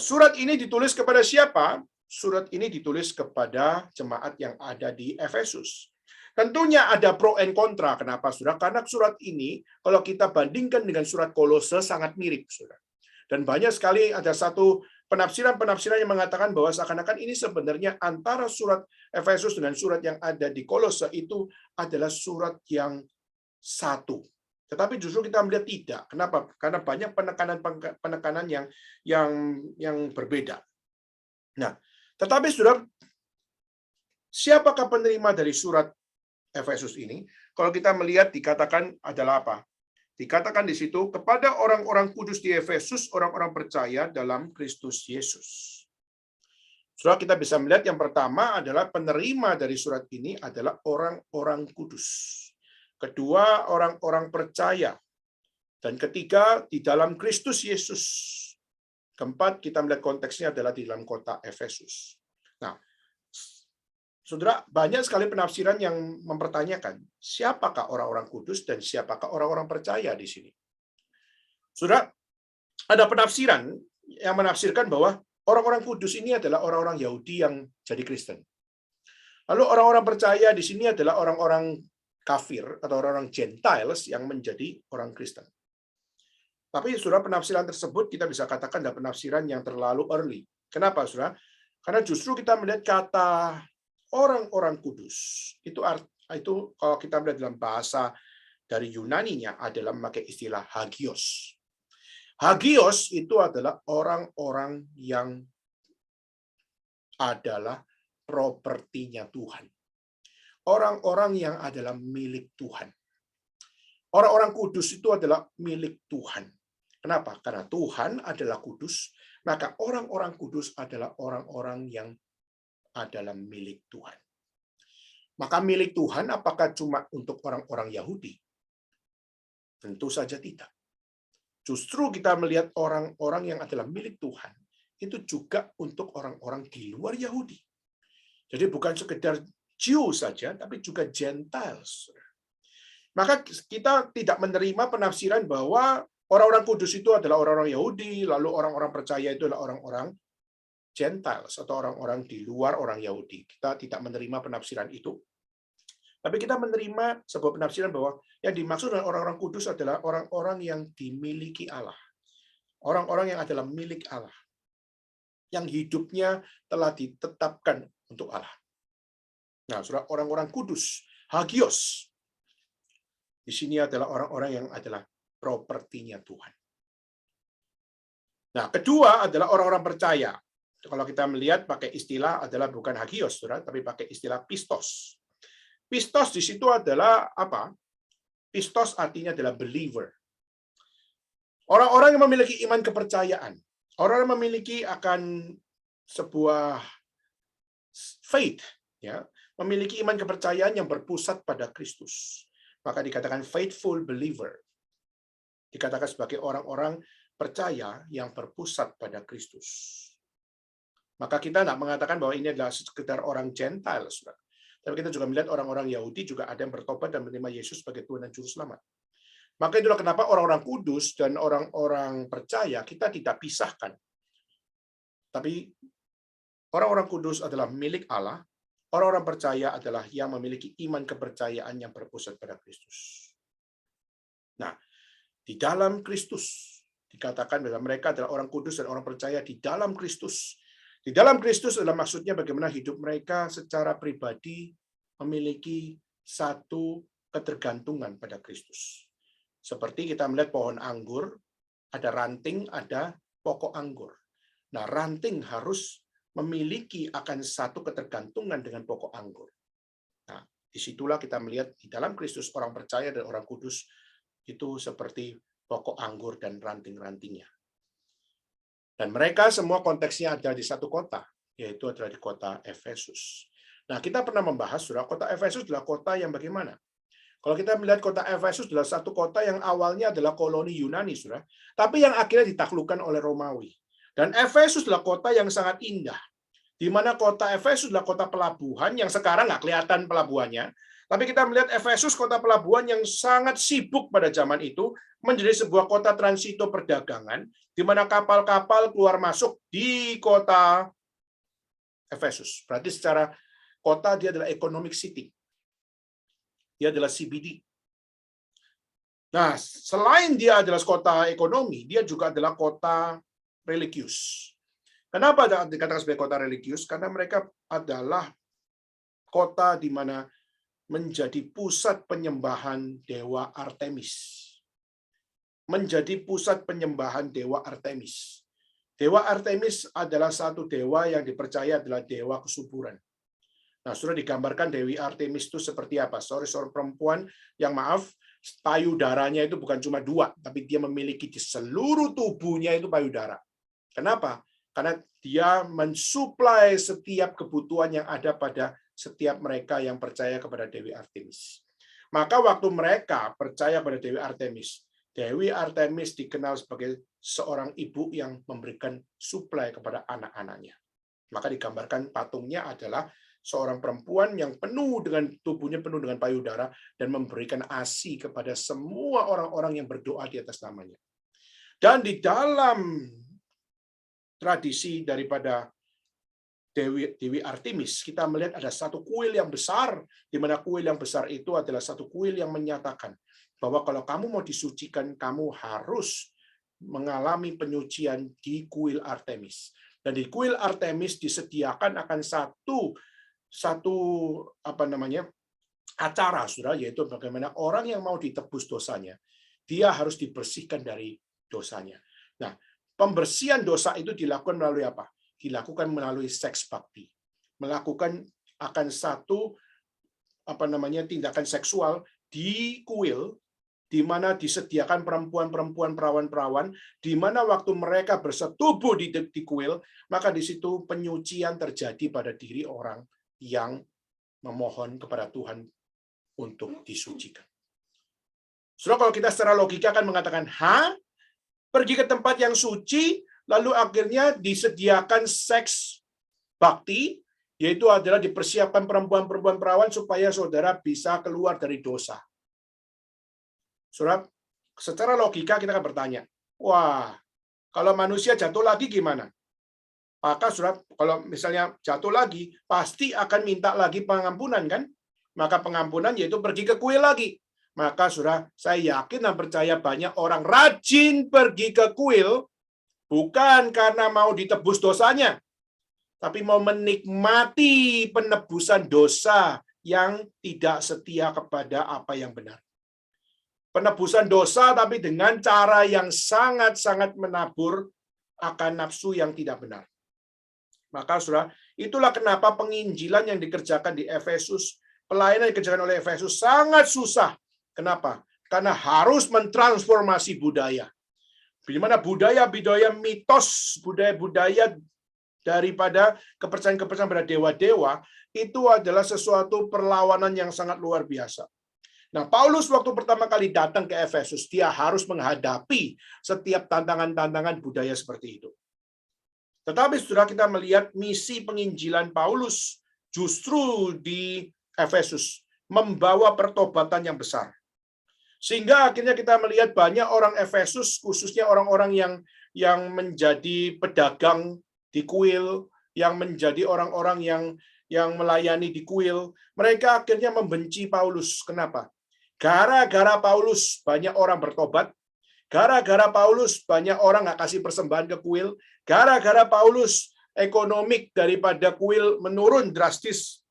surat ini ditulis kepada siapa? Surat ini ditulis kepada jemaat yang ada di Efesus. Tentunya ada pro and kontra. Kenapa, Saudara? Karena surat ini, kalau kita bandingkan dengan surat Kolose, sangat mirip, Saudara. Dan banyak sekali ada satu penafsiran-penafsiran yang mengatakan bahwa seakan-akan ini sebenarnya antara surat Efesus dengan surat yang ada di Kolose itu adalah surat yang satu. Tetapi justru kita melihat tidak. Kenapa? Karena banyak penekanan yang berbeda. Nah, tetapi Saudara, siapakah penerima dari surat Efesus ini? Kalau kita melihat dikatakan adalah apa? Dikatakan di situ kepada orang-orang kudus di Efesus, orang-orang percaya dalam Kristus Yesus. Saudara, kita bisa melihat yang pertama adalah penerima dari surat ini adalah orang-orang kudus. Kedua, orang-orang percaya. Dan ketiga, di dalam Kristus Yesus. Keempat, kita melihat konteksnya adalah di dalam kota Efesus. Nah, Saudara, banyak sekali penafsiran yang mempertanyakan siapakah orang-orang kudus dan siapakah orang-orang percaya di sini. Saudara, ada penafsiran yang menafsirkan bahwa orang-orang kudus ini adalah orang-orang Yahudi yang jadi Kristen. Lalu orang-orang percaya di sini adalah orang-orang kafir atau orang-orang Gentiles yang menjadi orang Kristen. Tapi Saudara, penafsiran tersebut kita bisa katakan adalah penafsiran yang terlalu early. Kenapa, Saudara? Karena justru kita melihat kata orang-orang kudus itu kalau kita melihat dalam bahasa dari Yunaninya adalah memakai istilah hagios. Hagios itu adalah orang-orang yang adalah propertinya Tuhan. Orang-orang yang adalah milik Tuhan. Orang-orang kudus itu adalah milik Tuhan. Kenapa? Karena Tuhan adalah kudus, maka orang-orang kudus adalah orang-orang yang adalah milik Tuhan. Maka milik Tuhan apakah cuma untuk orang-orang Yahudi? Tentu saja tidak. Justru kita melihat orang-orang yang adalah milik Tuhan itu juga untuk orang-orang di luar Yahudi. Jadi bukan sekedar Jew saja, tapi juga Gentiles. Maka kita tidak menerima penafsiran bahwa orang-orang kudus itu adalah orang-orang Yahudi, lalu orang-orang percaya itu adalah orang-orang Gentiles atau orang-orang di luar orang Yahudi. Kita tidak menerima penafsiran itu. Tapi kita menerima sebuah penafsiran bahwa yang dimaksud dengan orang-orang kudus adalah orang-orang yang dimiliki Allah. Orang-orang yang adalah milik Allah. Yang hidupnya telah ditetapkan untuk Allah. Nah, Saudara, orang-orang kudus, hagios, di sini adalah orang-orang yang adalah propertinya Tuhan. Nah, kedua adalah orang-orang percaya. Kalau kita melihat pakai istilah adalah bukan hagios, Saudara, tapi pakai istilah pistos. Pistos di situ adalah apa? Pistos artinya adalah believer. Orang-orang yang memiliki iman kepercayaan. Orang yang memiliki akan sebuah faith, ya, memiliki iman kepercayaan yang berpusat pada Kristus. Maka dikatakan faithful believer. Dikatakan sebagai orang-orang percaya yang berpusat pada Kristus. Maka kita tidak mengatakan bahwa ini adalah sekedar orang Gentiles. Tapi kita juga melihat orang-orang Yahudi juga ada yang bertobat dan menerima Yesus sebagai Tuhan dan Juru Selamat. Maka itulah kenapa orang-orang kudus dan orang-orang percaya kita tidak pisahkan. Tapi orang-orang kudus adalah milik Allah, orang-orang percaya adalah yang memiliki iman kepercayaan yang berpusat pada Kristus. Nah, di dalam Kristus dikatakan bahwa mereka adalah orang kudus dan orang percaya di dalam Kristus. Di dalam Kristus adalah maksudnya bagaimana hidup mereka secara pribadi memiliki satu ketergantungan pada Kristus. Seperti kita melihat pohon anggur, ada ranting, ada pokok anggur. Nah, ranting harus memiliki akan satu ketergantungan dengan pokok anggur. Nah, disitulah kita melihat di dalam Kristus orang percaya dan orang kudus itu seperti pokok anggur dan ranting-rantingnya. Dan mereka semua konteksnya ada di satu kota, yaitu adalah di kota Efesus. Nah, kita pernah membahas, Saudara, kota Efesus adalah kota yang bagaimana? Kalau kita melihat kota Efesus adalah satu kota yang awalnya adalah koloni Yunani, Saudara, tapi yang akhirnya ditaklukkan oleh Romawi. Dan Efesus adalah kota yang sangat indah, di mana kota Efesus adalah kota pelabuhan yang sekarang nggak kelihatan pelabuhannya, tapi kita melihat Efesus kota pelabuhan yang sangat sibuk pada zaman itu, menjadi sebuah kota transito perdagangan, di mana kapal-kapal keluar masuk di kota Efesus. Berarti secara kota dia adalah economic city. Dia adalah CBD. Nah, selain dia adalah kota ekonomi, dia juga adalah kota religius. Kenapa dikatakan sebagai kota religius? Karena mereka adalah kota di mana menjadi pusat penyembahan dewa Artemis. Menjadi pusat penyembahan dewa Artemis. Dewa Artemis adalah satu dewa yang dipercaya adalah dewa kesuburan. Nah, sudah digambarkan Dewi Artemis itu seperti apa? Seorang perempuan yang payudaranya itu bukan cuma 2, tapi dia memiliki di seluruh tubuhnya itu payudara. Kenapa? Karena dia mensuplai setiap kebutuhan yang ada pada setiap mereka yang percaya kepada Dewi Artemis. Maka waktu mereka percaya pada Dewi Artemis dikenal sebagai seorang ibu yang memberikan suplai kepada anak-anaknya. Maka digambarkan patungnya adalah seorang perempuan yang tubuhnya penuh dengan payudara dan memberikan ASI kepada semua orang-orang yang berdoa di atas namanya. Dan di dalam tradisi daripada Dewi Artemis, kita melihat ada satu kuil yang besar, di mana kuil yang besar itu adalah satu kuil yang menyatakan bahwa kalau kamu mau disucikan, kamu harus mengalami penyucian di kuil Artemis. Dan di kuil Artemis disediakan akan satu acara, Saudara, yaitu bagaimana orang yang mau ditebus dosanya, dia harus dibersihkan dari dosanya. Nah, pembersihan dosa itu dilakukan melalui apa? Dilakukan melalui seks bakti. Melakukan akan satu tindakan seksual di kuil, di mana disediakan perempuan-perempuan, perawan-perawan, di mana waktu mereka bersetubuh di kuil, maka di situ penyucian terjadi pada diri orang yang memohon kepada Tuhan untuk disucikan. Saudara, kalau kita secara logika akan mengatakan, pergi ke tempat yang suci, lalu akhirnya disediakan seks bakti, yaitu adalah dipersiapkan perempuan-perempuan perawan supaya saudara bisa keluar dari dosa. Saudara, secara logika kita akan bertanya, wah, kalau manusia jatuh lagi gimana? Maka saudara, kalau misalnya jatuh lagi, pasti akan minta lagi pengampunan, kan? Maka pengampunan yaitu pergi ke kuil lagi. Maka saudara, saya yakin dan percaya banyak orang rajin pergi ke kuil, bukan karena mau ditebus dosanya, tapi mau menikmati penebusan dosa yang tidak setia kepada apa yang benar. Penebusan dosa tapi dengan cara yang sangat-sangat menabur akan nafsu yang tidak benar. Maka saudara, itulah kenapa penginjilan yang dikerjakan di Efesus, pelayanan yang dikerjakan oleh Efesus sangat susah. Kenapa? Karena harus mentransformasi budaya. Di mana budaya-budaya mitos, budaya-budaya daripada kepercayaan-kepercayaan pada dewa-dewa, itu adalah sesuatu perlawanan yang sangat luar biasa. Nah, Paulus waktu pertama kali datang ke Efesus, dia harus menghadapi setiap tantangan-tantangan budaya seperti itu. Tetapi saudara, kita melihat misi penginjilan Paulus justru di Efesus membawa pertobatan yang besar. Sehingga akhirnya kita melihat banyak orang Efesus, khususnya orang-orang yang menjadi pedagang di kuil, yang menjadi orang-orang yang melayani di kuil, mereka akhirnya membenci Paulus. Kenapa? Gara-gara Paulus banyak orang bertobat, gara-gara Paulus banyak orang nggak kasih persembahan ke kuil, gara-gara Paulus ekonomik daripada kuil menurun drastis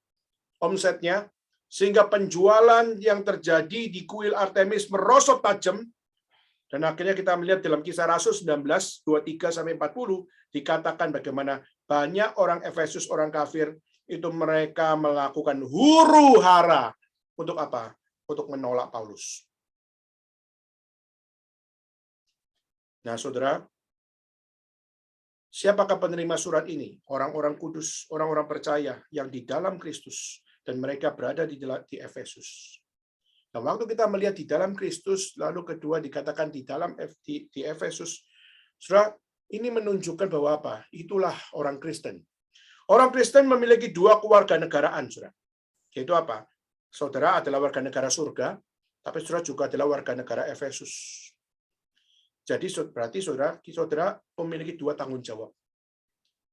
omsetnya, sehingga penjualan yang terjadi di kuil Artemis merosot tajam, dan akhirnya kita melihat dalam Kisah Rasul 19, 23-40, dikatakan bagaimana banyak orang Efesus, orang kafir, itu mereka melakukan huru-hara. Untuk apa? Untuk menolak Paulus. Nah, saudara, siapakah penerima surat ini? Orang-orang kudus, orang-orang percaya yang di dalam Kristus, dan mereka berada di Efesus. Nah, waktu kita melihat di dalam Kristus, lalu kedua dikatakan di Efesus, saudara, ini menunjukkan bahwa apa? Itulah orang Kristen. Orang Kristen memiliki 2 kewarganegaraan, saudara. Yaitu apa? Saudara adalah warga negara surga, tapi saudara juga adalah warga negara Efesus. Jadi berarti saudara memiliki 2 tanggung jawab.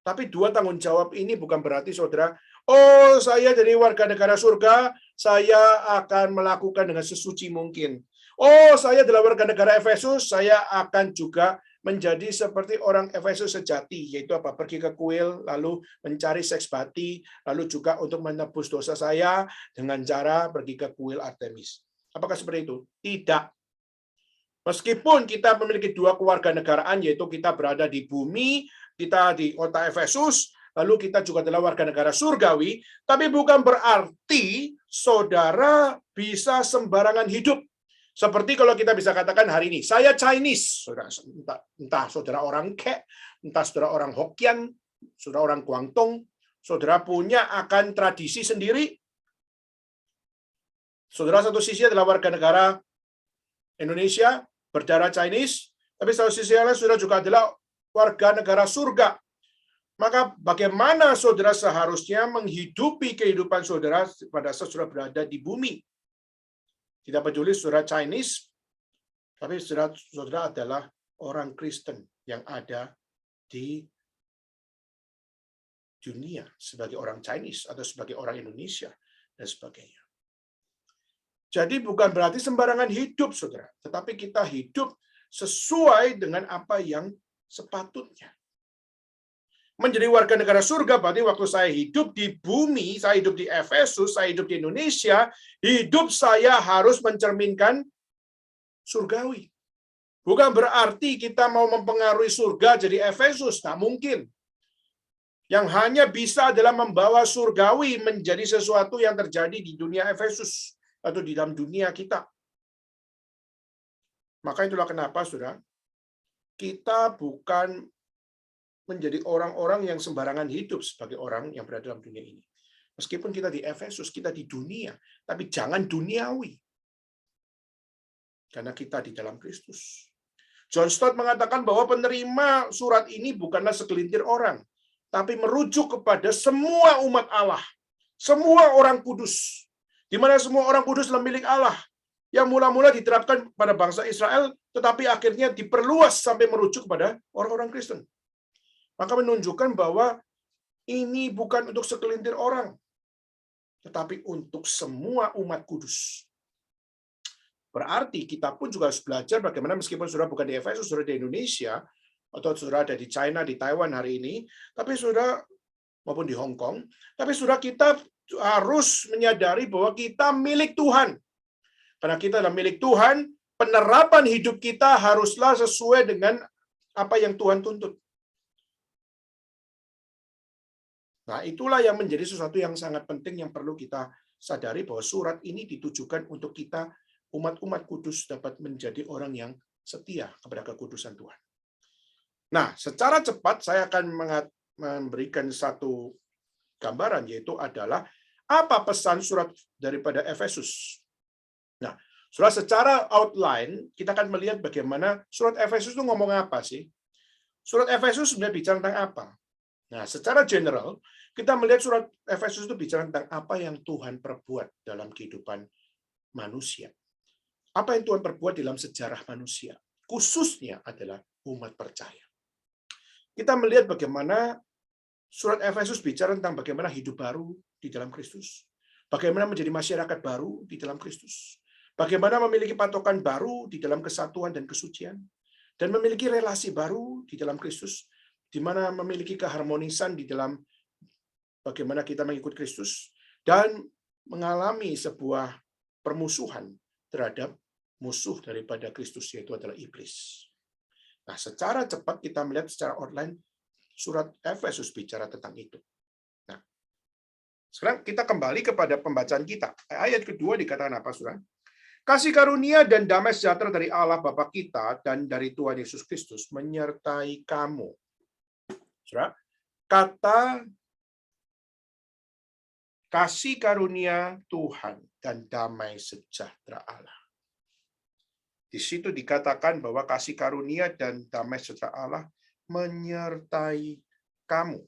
Tapi dua tanggung jawab ini bukan berarti saudara, oh saya jadi warga negara surga, saya akan melakukan dengan sesuci mungkin. Oh saya adalah warga negara Efesus, saya akan juga menjadi seperti orang Efesus sejati, yaitu apa? Pergi ke kuil, lalu mencari seks bati, lalu juga untuk menebus dosa saya dengan cara pergi ke kuil Artemis. Apakah seperti itu? Tidak. Meskipun kita memiliki dua kewarganegaraan, yaitu kita berada di bumi, kita di kota Efesus, lalu kita juga adalah warga negara surgawi, tapi bukan berarti saudara bisa sembarangan hidup. Seperti kalau kita bisa katakan hari ini, saya Chinese, saudara, entah saudara orang Kek, entah saudara orang Hokkien, saudara orang Guangdong, saudara punya akan tradisi sendiri. Saudara satu sisi adalah warga negara Indonesia, berdarah Chinese, tapi satu sisi lain saudara juga adalah warga negara surga. Maka bagaimana saudara seharusnya menghidupi kehidupan saudara pada saat saudara berada di bumi? Tidak peduli saudara Chinese, tapi saudara adalah orang Kristen yang ada di dunia sebagai orang Chinese atau sebagai orang Indonesia dan sebagainya. Jadi bukan berarti sembarangan hidup, saudara. Tetapi kita hidup sesuai dengan apa yang sepatutnya. Menjadi warga negara surga berarti waktu saya hidup di bumi, saya hidup di Efesus, saya hidup di Indonesia, hidup saya harus mencerminkan surgawi. Bukan berarti kita mau mempengaruhi surga jadi Efesus, tak mungkin. Yang hanya bisa adalah membawa surgawi menjadi sesuatu yang terjadi di dunia Efesus atau di dalam dunia kita. Maka itulah kenapa, saudara, kita bukan menjadi orang-orang yang sembarangan hidup sebagai orang yang berada dalam dunia ini. Meskipun kita di Efesus, kita di dunia, tapi jangan duniawi. Karena kita di dalam Kristus. John Stott mengatakan bahwa penerima surat ini bukanlah segelintir orang, tapi merujuk kepada semua umat Allah, semua orang kudus, di mana semua orang kudus adalah milik Allah, yang mula-mula diterapkan pada bangsa Israel, tetapi akhirnya diperluas sampai merujuk kepada orang-orang Kristen. Maka menunjukkan bahwa ini bukan untuk segelintir orang, tetapi untuk semua umat kudus. Berarti kita pun juga harus belajar bagaimana meskipun saudara bukan di Efesus, saudara di Indonesia, atau saudara ada di China, di Taiwan hari ini, tapi saudara maupun di Hong Kong, tapi saudara kita harus menyadari bahwa kita milik Tuhan. Karena kita adalah milik Tuhan, penerapan hidup kita haruslah sesuai dengan apa yang Tuhan tuntut. Nah, itulah yang menjadi sesuatu yang sangat penting yang perlu kita sadari bahwa surat ini ditujukan untuk kita, umat-umat kudus, dapat menjadi orang yang setia kepada kekudusan Tuhan. Nah, secara cepat saya akan memberikan satu gambaran, yaitu adalah apa pesan surat daripada Efesus. Nah, surat secara outline, kita akan melihat bagaimana surat Efesus itu ngomong apa sih? Surat Efesus sebenarnya bicara tentang apa? Nah, secara general, kita melihat surat Efesus itu bicara tentang apa yang Tuhan perbuat dalam kehidupan manusia. Apa yang Tuhan perbuat dalam sejarah manusia, khususnya adalah umat percaya. Kita melihat bagaimana surat Efesus bicara tentang bagaimana hidup baru di dalam Kristus, bagaimana menjadi masyarakat baru di dalam Kristus, bagaimana memiliki patokan baru di dalam kesatuan dan kesucian, dan memiliki relasi baru di dalam Kristus, di mana memiliki keharmonisan di dalam bagaimana kita mengikut Kristus, dan mengalami sebuah permusuhan terhadap musuh daripada Kristus, yaitu adalah iblis. Nah, secara cepat kita melihat secara online, surat Efesus bicara tentang itu. Nah, sekarang kita kembali kepada pembacaan kita. Ayat kedua dikatakan apa, saudara? Kasih karunia dan damai sejahtera dari Allah Bapa kita dan dari Tuhan Yesus Kristus menyertai kamu. Saudara, kata kasih karunia Tuhan dan damai sejahtera Allah. Di situ dikatakan bahwa kasih karunia dan damai sejahtera Allah menyertai kamu.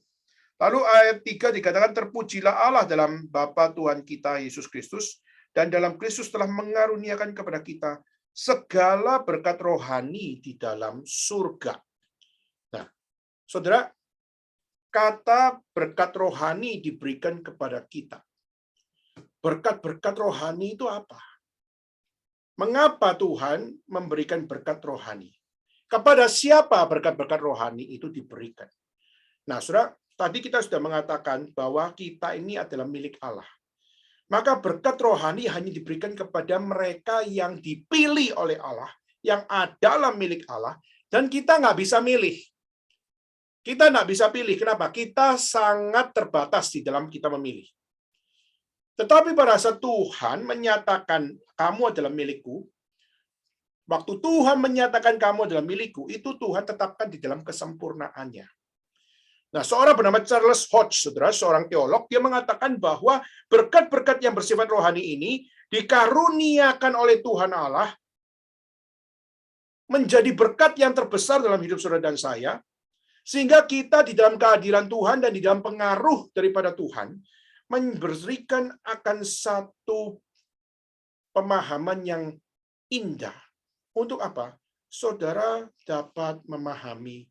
Lalu ayat 3 dikatakan terpujilah Allah dalam Bapa Tuhan kita Yesus Kristus dan dalam Kristus telah mengaruniakan kepada kita segala berkat rohani di dalam surga. Nah, saudara, kata berkat rohani diberikan kepada kita. Berkat-berkat rohani itu apa? Mengapa Tuhan memberikan berkat rohani? Kepada siapa berkat-berkat rohani itu diberikan? Nah, Saudara, tadi kita sudah mengatakan bahwa kita ini adalah milik Allah. Maka berkat rohani hanya diberikan kepada mereka yang dipilih oleh Allah, yang adalah milik Allah, dan kita nggak bisa milih. Kita nggak bisa pilih. Kenapa? Kita sangat terbatas di dalam kita memilih. Tetapi pada saat Tuhan menyatakan kamu adalah milikku, waktu Tuhan menyatakan kamu adalah milikku, itu Tuhan tetapkan di dalam kesempurnaannya. Nah, seorang bernama Charles Hodge, saudara, seorang teolog, dia mengatakan bahwa berkat-berkat yang bersifat rohani ini dikaruniakan oleh Tuhan Allah menjadi berkat yang terbesar dalam hidup saudara dan saya, sehingga kita di dalam kehadiran Tuhan dan di dalam pengaruh daripada Tuhan, memberikan akan satu pemahaman yang indah. Untuk apa? Saudara dapat memahami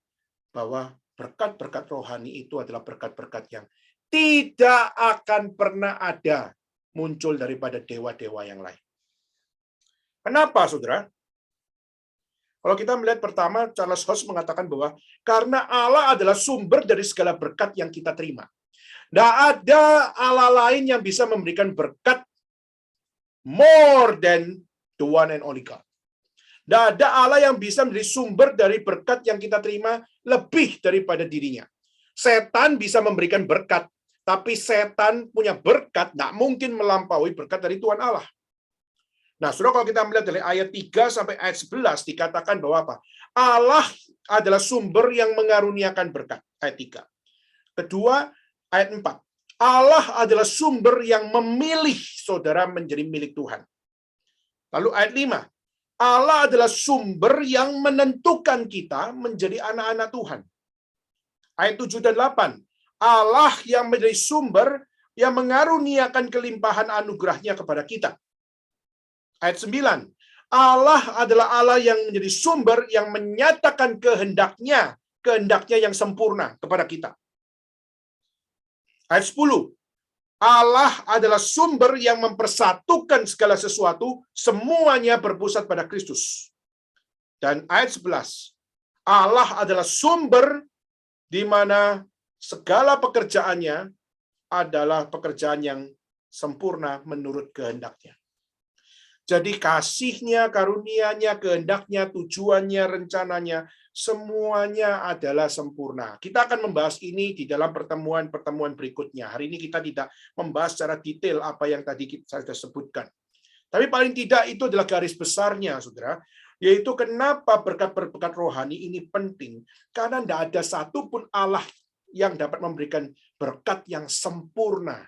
bahwa berkat-berkat rohani itu adalah berkat-berkat yang tidak akan pernah ada muncul daripada dewa-dewa yang lain. Kenapa, saudara? Kalau kita melihat pertama, Charles Hodge mengatakan bahwa karena Allah adalah sumber dari segala berkat yang kita terima. Tidak ada Allah lain yang bisa memberikan berkat more than the one and only God. Tidak ada Allah yang bisa menjadi sumber dari berkat yang kita terima lebih daripada dirinya. Setan bisa memberikan berkat, tapi setan punya berkat tidak mungkin melampaui berkat dari Tuhan Allah. Nah, saudara, kalau kita melihat dari ayat 3 sampai ayat 11 dikatakan bahwa apa? Allah adalah sumber yang mengaruniakan berkat. Ayat 3. Kedua, ayat 4. Allah adalah sumber yang memilih saudara menjadi milik Tuhan. Lalu ayat 5. Allah adalah sumber yang menentukan kita menjadi anak-anak Tuhan. Ayat 7 dan 8. Allah yang menjadi sumber yang mengaruniakan kelimpahan anugerahnya kepada kita. Ayat 9. Allah adalah Allah yang menjadi sumber yang menyatakan kehendaknya yang sempurna kepada kita. Ayat 10. Allah adalah sumber yang mempersatukan segala sesuatu, semuanya berpusat pada Kristus. Dan ayat 11. Allah adalah sumber di mana segala pekerjaannya adalah pekerjaan yang sempurna menurut kehendaknya. Jadi kasihnya, karunia-Nya, kehendaknya, tujuannya, rencananya, semuanya adalah sempurna. Kita akan membahas ini di dalam pertemuan-pertemuan berikutnya. Hari ini kita tidak membahas secara detail apa yang tadi saya sudah sebutkan. Tapi paling tidak itu adalah garis besarnya, saudara. Yaitu kenapa berkat-berkat rohani ini penting. Karena tidak ada satupun Allah yang dapat memberikan berkat yang sempurna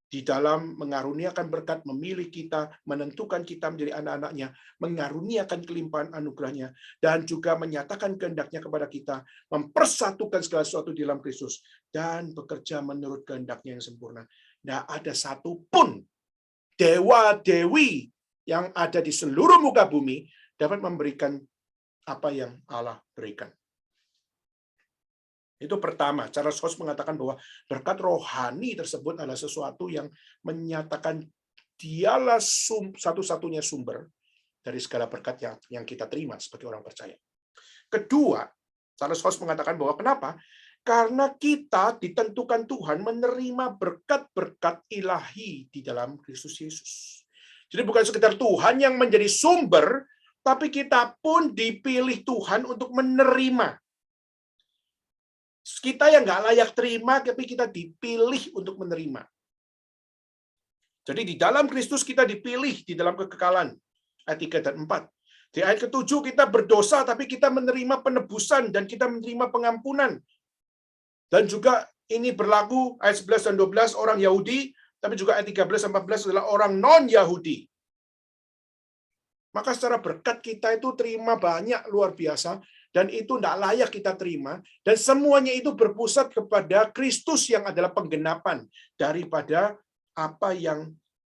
di dalam mengaruniakan berkat, memilih kita, menentukan kita menjadi anak-anaknya, mengaruniakan kelimpahan anugerahnya, dan juga menyatakan kehendaknya kepada kita, mempersatukan segala sesuatu di dalam Kristus, dan bekerja menurut kehendaknya yang sempurna. Tidak ada satupun dewa-dewi yang ada di seluruh muka bumi dapat memberikan apa yang Allah berikan. Itu pertama, Charles Hodge mengatakan bahwa berkat rohani tersebut adalah sesuatu yang menyatakan dialah satu-satunya sumber dari segala berkat yang kita terima sebagai orang percaya. Kedua, Charles Hodge mengatakan bahwa kenapa? Karena kita ditentukan Tuhan menerima berkat-berkat ilahi di dalam Kristus Yesus. Jadi bukan sekedar Tuhan yang menjadi sumber, tapi kita pun dipilih Tuhan untuk menerima. Kita yang nggak layak terima, tapi kita dipilih untuk menerima. Jadi di dalam Kristus kita dipilih di dalam kekekalan. Ayat 3 dan 4. Di ayat ke-7 kita berdosa, tapi kita menerima penebusan dan kita menerima pengampunan. Dan juga ini berlaku ayat 11 dan 12 orang Yahudi, tapi juga ayat 13 dan 14 adalah orang non-Yahudi. Maka secara berkat kita itu terima banyak luar biasa, dan itu tidak layak kita terima, dan semuanya itu berpusat kepada Kristus yang adalah penggenapan daripada apa yang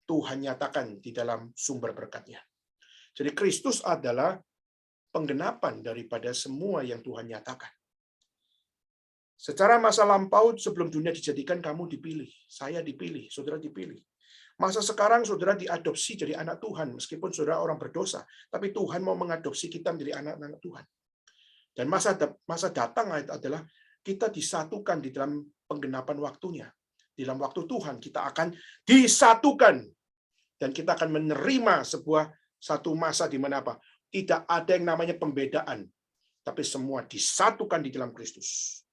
Tuhan nyatakan di dalam sumber berkatnya. Jadi Kristus adalah penggenapan daripada semua yang Tuhan nyatakan. Secara masa lampau sebelum dunia dijadikan kamu dipilih, saya dipilih, saudara dipilih. Masa sekarang saudara diadopsi jadi anak Tuhan, meskipun saudara orang berdosa, tapi Tuhan mau mengadopsi kita menjadi anak-anak Tuhan. Dan masa datang adalah kita disatukan di dalam penggenapan waktunya. Di dalam waktu Tuhan kita akan disatukan dan kita akan menerima satu masa di mana apa? Tidak ada yang namanya pembedaan, tapi semua disatukan di dalam Kristus.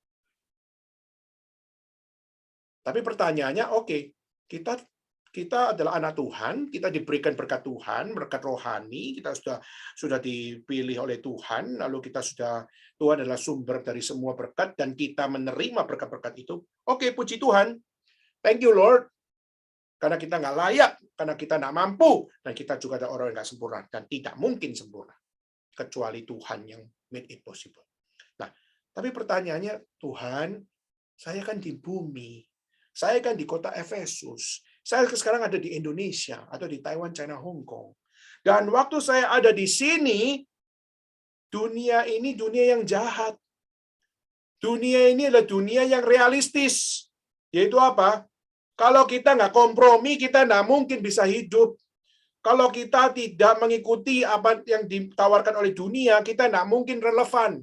Tapi pertanyaannya, oke, kita adalah anak Tuhan, kita diberikan berkat Tuhan, berkat rohani, kita sudah dipilih oleh Tuhan, lalu Tuhan adalah sumber dari semua berkat, dan kita menerima berkat-berkat itu. Oke, puji Tuhan. Thank you, Lord. Karena kita nggak layak, karena kita nggak mampu, dan kita juga ada orang yang nggak sempurna, dan tidak mungkin sempurna. Kecuali Tuhan yang made it possible. Nah, tapi pertanyaannya, Tuhan, saya kan di bumi, saya kan di kota Efesus. Saya sekarang ada di Indonesia, atau di Taiwan, China, Hong Kong. Dan waktu saya ada di sini, dunia ini dunia yang jahat. Dunia ini adalah dunia yang realistis. Yaitu apa? Kalau kita nggak kompromi, kita nggak mungkin bisa hidup. Kalau kita tidak mengikuti apa yang ditawarkan oleh dunia, kita nggak mungkin relevan.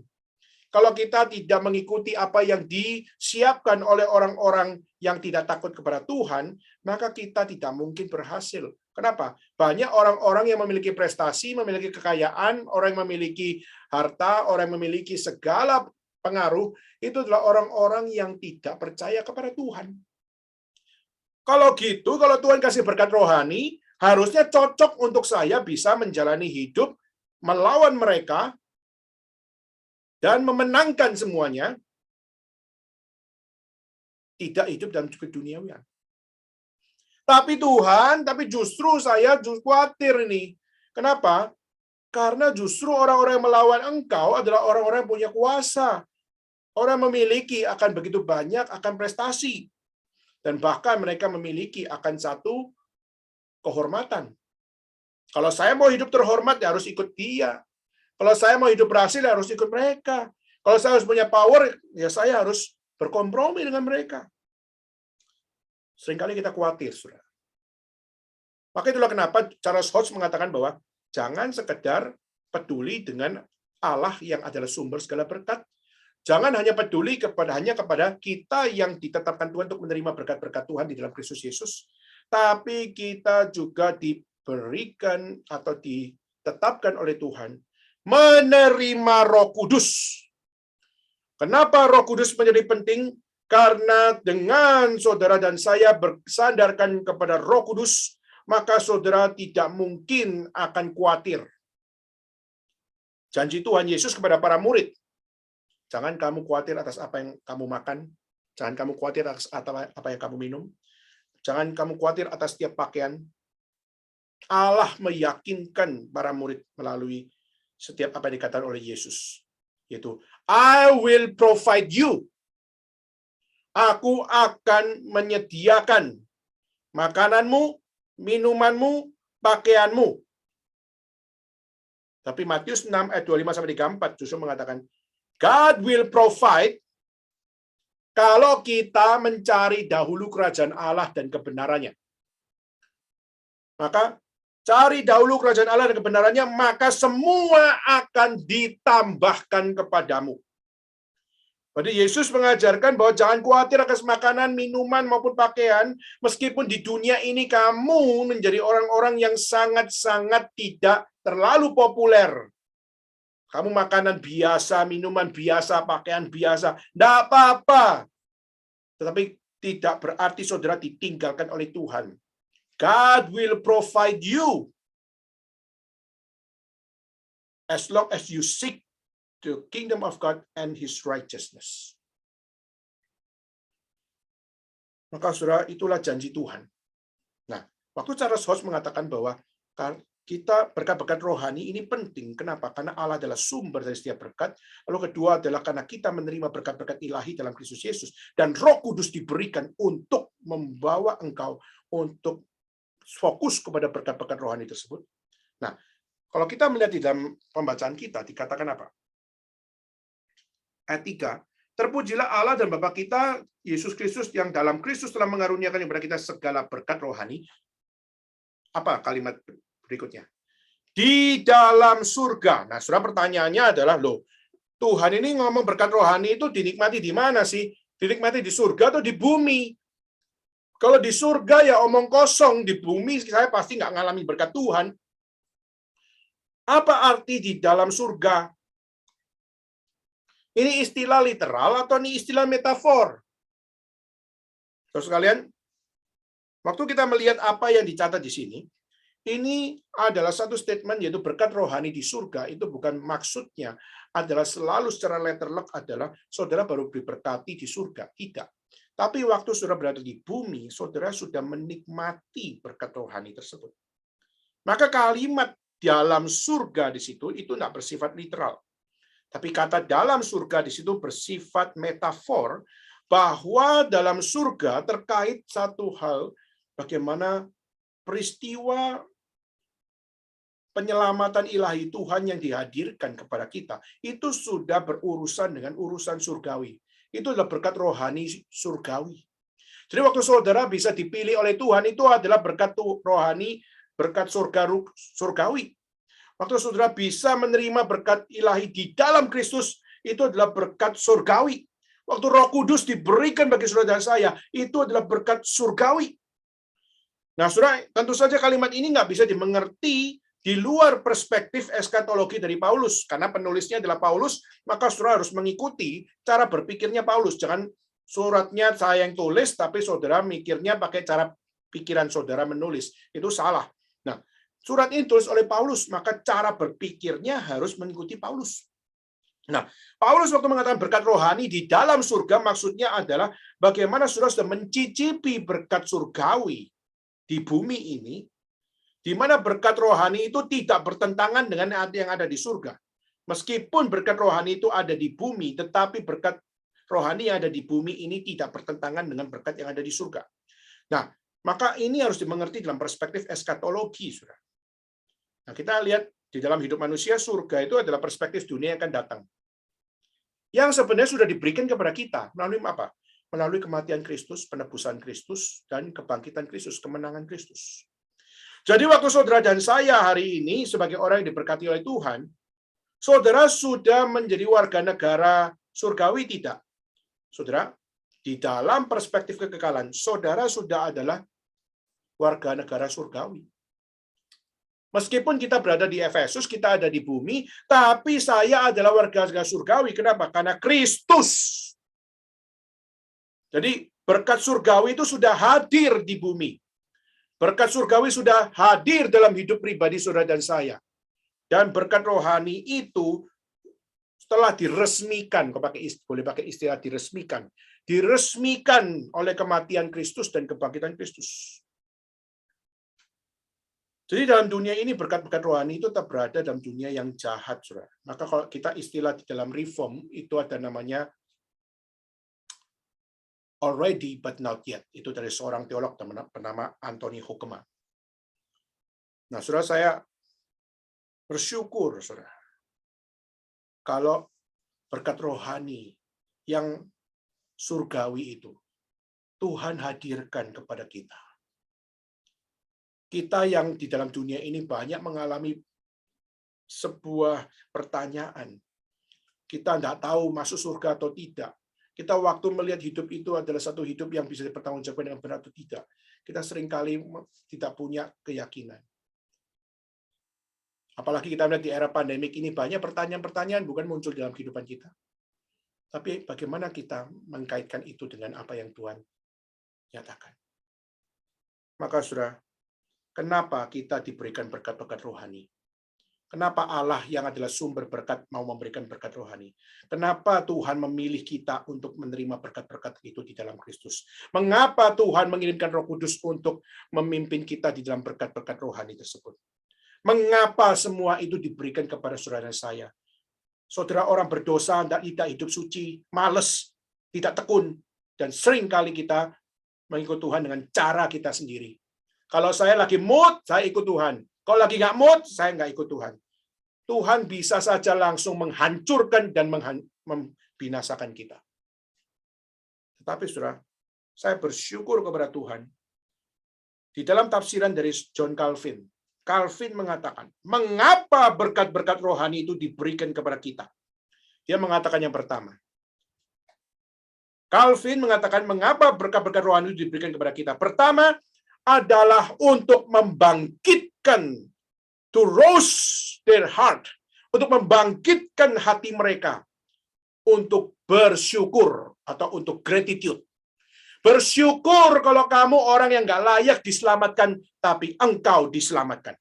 Kalau kita tidak mengikuti apa yang disiapkan oleh orang-orang yang tidak takut kepada Tuhan, maka kita tidak mungkin berhasil. Kenapa? Banyak orang-orang yang memiliki prestasi, memiliki kekayaan, orang yang memiliki harta, orang yang memiliki segala pengaruh, itu adalah orang-orang yang tidak percaya kepada Tuhan. Kalau gitu, kalau Tuhan kasih berkat rohani, harusnya cocok untuk saya bisa menjalani hidup, melawan mereka, dan memenangkan semuanya, tidak hidup dalam keduniawian. Tapi justru saya khawatir ini. Kenapa? Karena justru orang-orang yang melawan engkau adalah orang-orang yang punya kuasa. Orang memiliki akan begitu banyak, akan prestasi. Dan bahkan mereka memiliki akan satu kehormatan. Kalau saya mau hidup terhormat, ya harus ikut dia. Kalau saya mau hidup berhasil, ya harus ikut mereka. Kalau saya harus punya power, ya saya harus berkompromi dengan mereka. Seringkali kita khawatir, saudara. Maka itulah kenapa Charles Hodge mengatakan bahwa jangan sekedar peduli dengan Allah yang adalah sumber segala berkat. Jangan hanya peduli hanya kepada kita yang ditetapkan Tuhan untuk menerima berkat-berkat Tuhan di dalam Kristus Yesus, tapi kita juga diberikan atau ditetapkan oleh Tuhan menerima Roh Kudus. Kenapa Roh Kudus menjadi penting? Karena dengan saudara dan saya bersandarkan kepada Roh Kudus, maka saudara tidak mungkin akan khawatir. Janji Tuhan Yesus kepada para murid, jangan kamu khawatir atas apa yang kamu makan, jangan kamu khawatir atas apa yang kamu minum, jangan kamu khawatir atas setiap pakaian. Allah meyakinkan para murid melalui setiap apa yang dikatakan oleh Yesus, yaitu I will provide you. Aku akan menyediakan makananmu, minumanmu, pakaianmu. Tapi Matius 6 ayat 25-34 justru mengatakan God will provide kalau kita mencari dahulu kerajaan Allah dan kebenarannya. Maka cari dahulu kerajaan Allah dan kebenarannya, maka semua akan ditambahkan kepadamu. Jadi Yesus mengajarkan bahwa jangan khawatir atas makanan, minuman, maupun pakaian, meskipun di dunia ini kamu menjadi orang-orang yang sangat-sangat tidak terlalu populer. Kamu makanan biasa, minuman biasa, pakaian biasa, tidak apa-apa. Tetapi tidak berarti saudara ditinggalkan oleh Tuhan. God will provide you as long as you seek the kingdom of God and His righteousness. Maka saudara, itulah janji Tuhan. Nah, waktu Charles Hodge mengatakan bahwa kita berkat-berkat rohani ini penting. Kenapa? Karena Allah adalah sumber dari setiap berkat. Lalu kedua adalah karena kita menerima berkat-berkat ilahi dalam Kristus Yesus. Dan Roh Kudus diberikan untuk membawa engkau untuk fokus kepada berkat-berkat rohani tersebut. Nah, kalau kita melihat di dalam pembacaan kita, dikatakan apa? Ayat 3, Terpujilah Allah dan Bapa kita, Yesus Kristus, yang dalam Kristus telah mengaruniakan kepada kita segala berkat rohani. Apa kalimat berikutnya? Di dalam surga. Nah, saudara, pertanyaannya adalah, loh, Tuhan ini ngomong berkat rohani itu dinikmati di mana sih? Dinikmati di surga atau di bumi? Kalau di surga ya omong kosong, di bumi saya pasti nggak ngalami berkat Tuhan. Apa arti di dalam surga? Ini istilah literal atau ini istilah metafor? Terus kalian, waktu kita melihat apa yang dicatat di sini, ini adalah satu statement, yaitu berkat rohani di surga. Itu bukan maksudnya adalah selalu secara letterlock adalah saudara baru diberkati di surga. Tidak. Tapi waktu saudara berada di bumi, saudara sudah menikmati berkat rohani tersebut. Maka kalimat dalam surga di situ itu tidak bersifat literal. Tapi kata dalam surga di situ bersifat metafor, bahwa dalam surga terkait satu hal, bagaimana peristiwa penyelamatan ilahi Tuhan yang dihadirkan kepada kita, itu sudah berurusan dengan urusan surgawi. Itu adalah berkat rohani surgawi. Jadi waktu saudara bisa dipilih oleh Tuhan, itu adalah berkat rohani, berkat surgawi. Waktu saudara bisa menerima berkat ilahi di dalam Kristus, itu adalah berkat surgawi. Waktu Roh Kudus diberikan bagi saudara dan saya, itu adalah berkat surgawi. Nah, saudara, tentu saja kalimat ini nggak bisa dimengerti di luar perspektif eskatologi dari Paulus. Karena penulisnya adalah Paulus, maka saudara harus mengikuti cara berpikirnya Paulus. Jangan suratnya saya yang tulis, tapi saudara mikirnya pakai cara pikiran saudara menulis. Itu salah. Nah, surat ini ditulis oleh Paulus, maka cara berpikirnya harus mengikuti Paulus. Nah, Paulus waktu mengatakan berkat rohani di dalam surga, maksudnya adalah bagaimana saudara sudah mencicipi berkat surgawi di bumi ini, di mana berkat rohani itu tidak bertentangan dengan yang ada di surga. Meskipun berkat rohani itu ada di bumi, tetapi berkat rohani yang ada di bumi ini tidak bertentangan dengan berkat yang ada di surga. Nah, maka ini harus dimengerti dalam perspektif eskatologi, saudara. Nah, kita lihat di dalam hidup manusia, surga itu adalah perspektif dunia yang akan datang. Yang sebenarnya sudah diberikan kepada kita. Melalui apa? Melalui kematian Kristus, penebusan Kristus, dan kebangkitan Kristus, kemenangan Kristus. Jadi waktu saudara dan saya hari ini, sebagai orang yang diberkati oleh Tuhan, saudara sudah menjadi warga negara surgawi tidak? Saudara, di dalam perspektif kekekalan, saudara sudah adalah warga negara surgawi. Meskipun kita berada di Efesus, kita ada di bumi, tapi saya adalah warga negara surgawi. Kenapa? Karena Kristus. Jadi berkat surgawi itu sudah hadir di bumi. Berkat surgawi sudah hadir dalam hidup pribadi saudara dan saya. Dan berkat rohani itu setelah diresmikan, boleh pakai istilah diresmikan oleh kematian Kristus dan kebangkitan Kristus. Jadi dalam dunia ini berkat-berkat rohani itu tetap berada dalam dunia yang jahat, saudara. Maka kalau kita istilah di dalam reform itu ada namanya already but not yet. Itu dari seorang teolog bernama Anthony Hoekema. Nah, saudara, saya bersyukur, saudara, kalau berkat rohani yang surgawi itu Tuhan hadirkan kepada kita. Kita yang di dalam dunia ini banyak mengalami sebuah pertanyaan. Kita tidak tahu masuk surga atau tidak. Kita waktu melihat hidup itu adalah satu hidup yang bisa dipertanggungjawabkan dengan benar atau tidak. Kita seringkali tidak punya keyakinan. Apalagi kita melihat di era pandemik ini banyak pertanyaan-pertanyaan bukan muncul dalam kehidupan kita. Tapi bagaimana kita mengkaitkan itu dengan apa yang Tuhan nyatakan. Maka saudara, kenapa kita diberikan berkat-berkat rohani? Kenapa Allah yang adalah sumber berkat mau memberikan berkat rohani? Kenapa Tuhan memilih kita untuk menerima berkat-berkat itu di dalam Kristus? Mengapa Tuhan mengirimkan Roh Kudus untuk memimpin kita di dalam berkat-berkat rohani tersebut? Mengapa semua itu diberikan kepada saudara saya? Saudara orang berdosa, tidak hidup suci, malas, tidak tekun, dan sering kali kita mengikut Tuhan dengan cara kita sendiri. Kalau saya lagi mood, saya ikut Tuhan. Kalau lagi nggak mood, saya nggak ikut Tuhan. Tuhan bisa saja langsung menghancurkan dan membinasakan kita. Tetapi saudara, saya bersyukur kepada Tuhan. Di dalam tafsiran dari John Calvin, Calvin mengatakan, mengapa berkat-berkat rohani itu diberikan kepada kita? Dia mengatakan yang pertama. Calvin mengatakan, mengapa berkat-berkat rohani itu diberikan kepada kita? Pertama adalah untuk membangkitkan, to rouse their heart, untuk membangkitkan hati mereka untuk bersyukur atau untuk gratitude. Bersyukur kalau kamu orang yang gak layak diselamatkan, tapi engkau diselamatkan.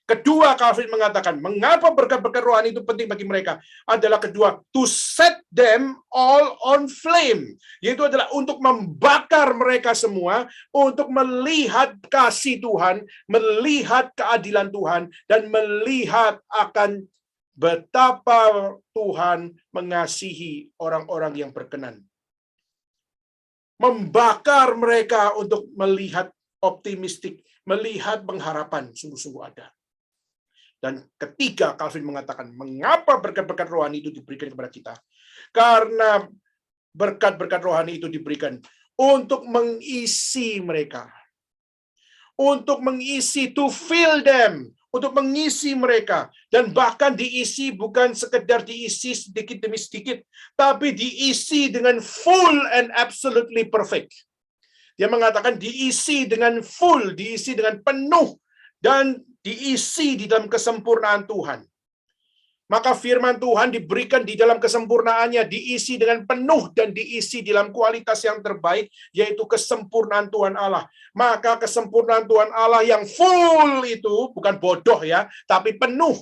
Kedua, Calvin mengatakan, mengapa berkat-berkat rohani itu penting bagi mereka? Adalah kedua, to set them all on flame. Yaitu adalah untuk membakar mereka semua, untuk melihat kasih Tuhan, melihat keadilan Tuhan, dan melihat akan betapa Tuhan mengasihi orang-orang yang berkenan. Membakar mereka untuk melihat optimistik, melihat pengharapan, sungguh-sungguh ada. Dan ketiga, Calvin mengatakan, mengapa berkat-berkat rohani itu diberikan kepada kita? Karena berkat-berkat rohani itu diberikan untuk mengisi mereka. Untuk mengisi, to fill them. Untuk mengisi mereka. Dan bahkan diisi bukan sekedar diisi sedikit demi sedikit, tapi diisi dengan full and absolutely perfect. Dia mengatakan diisi dengan full, diisi dengan penuh, dan diisi di dalam kesempurnaan Tuhan. Maka firman Tuhan diberikan di dalam kesempurnaannya, diisi dengan penuh dan diisi dalam kualitas yang terbaik, yaitu kesempurnaan Tuhan Allah. Maka kesempurnaan Tuhan Allah yang full itu, bukan bodoh ya, tapi penuh,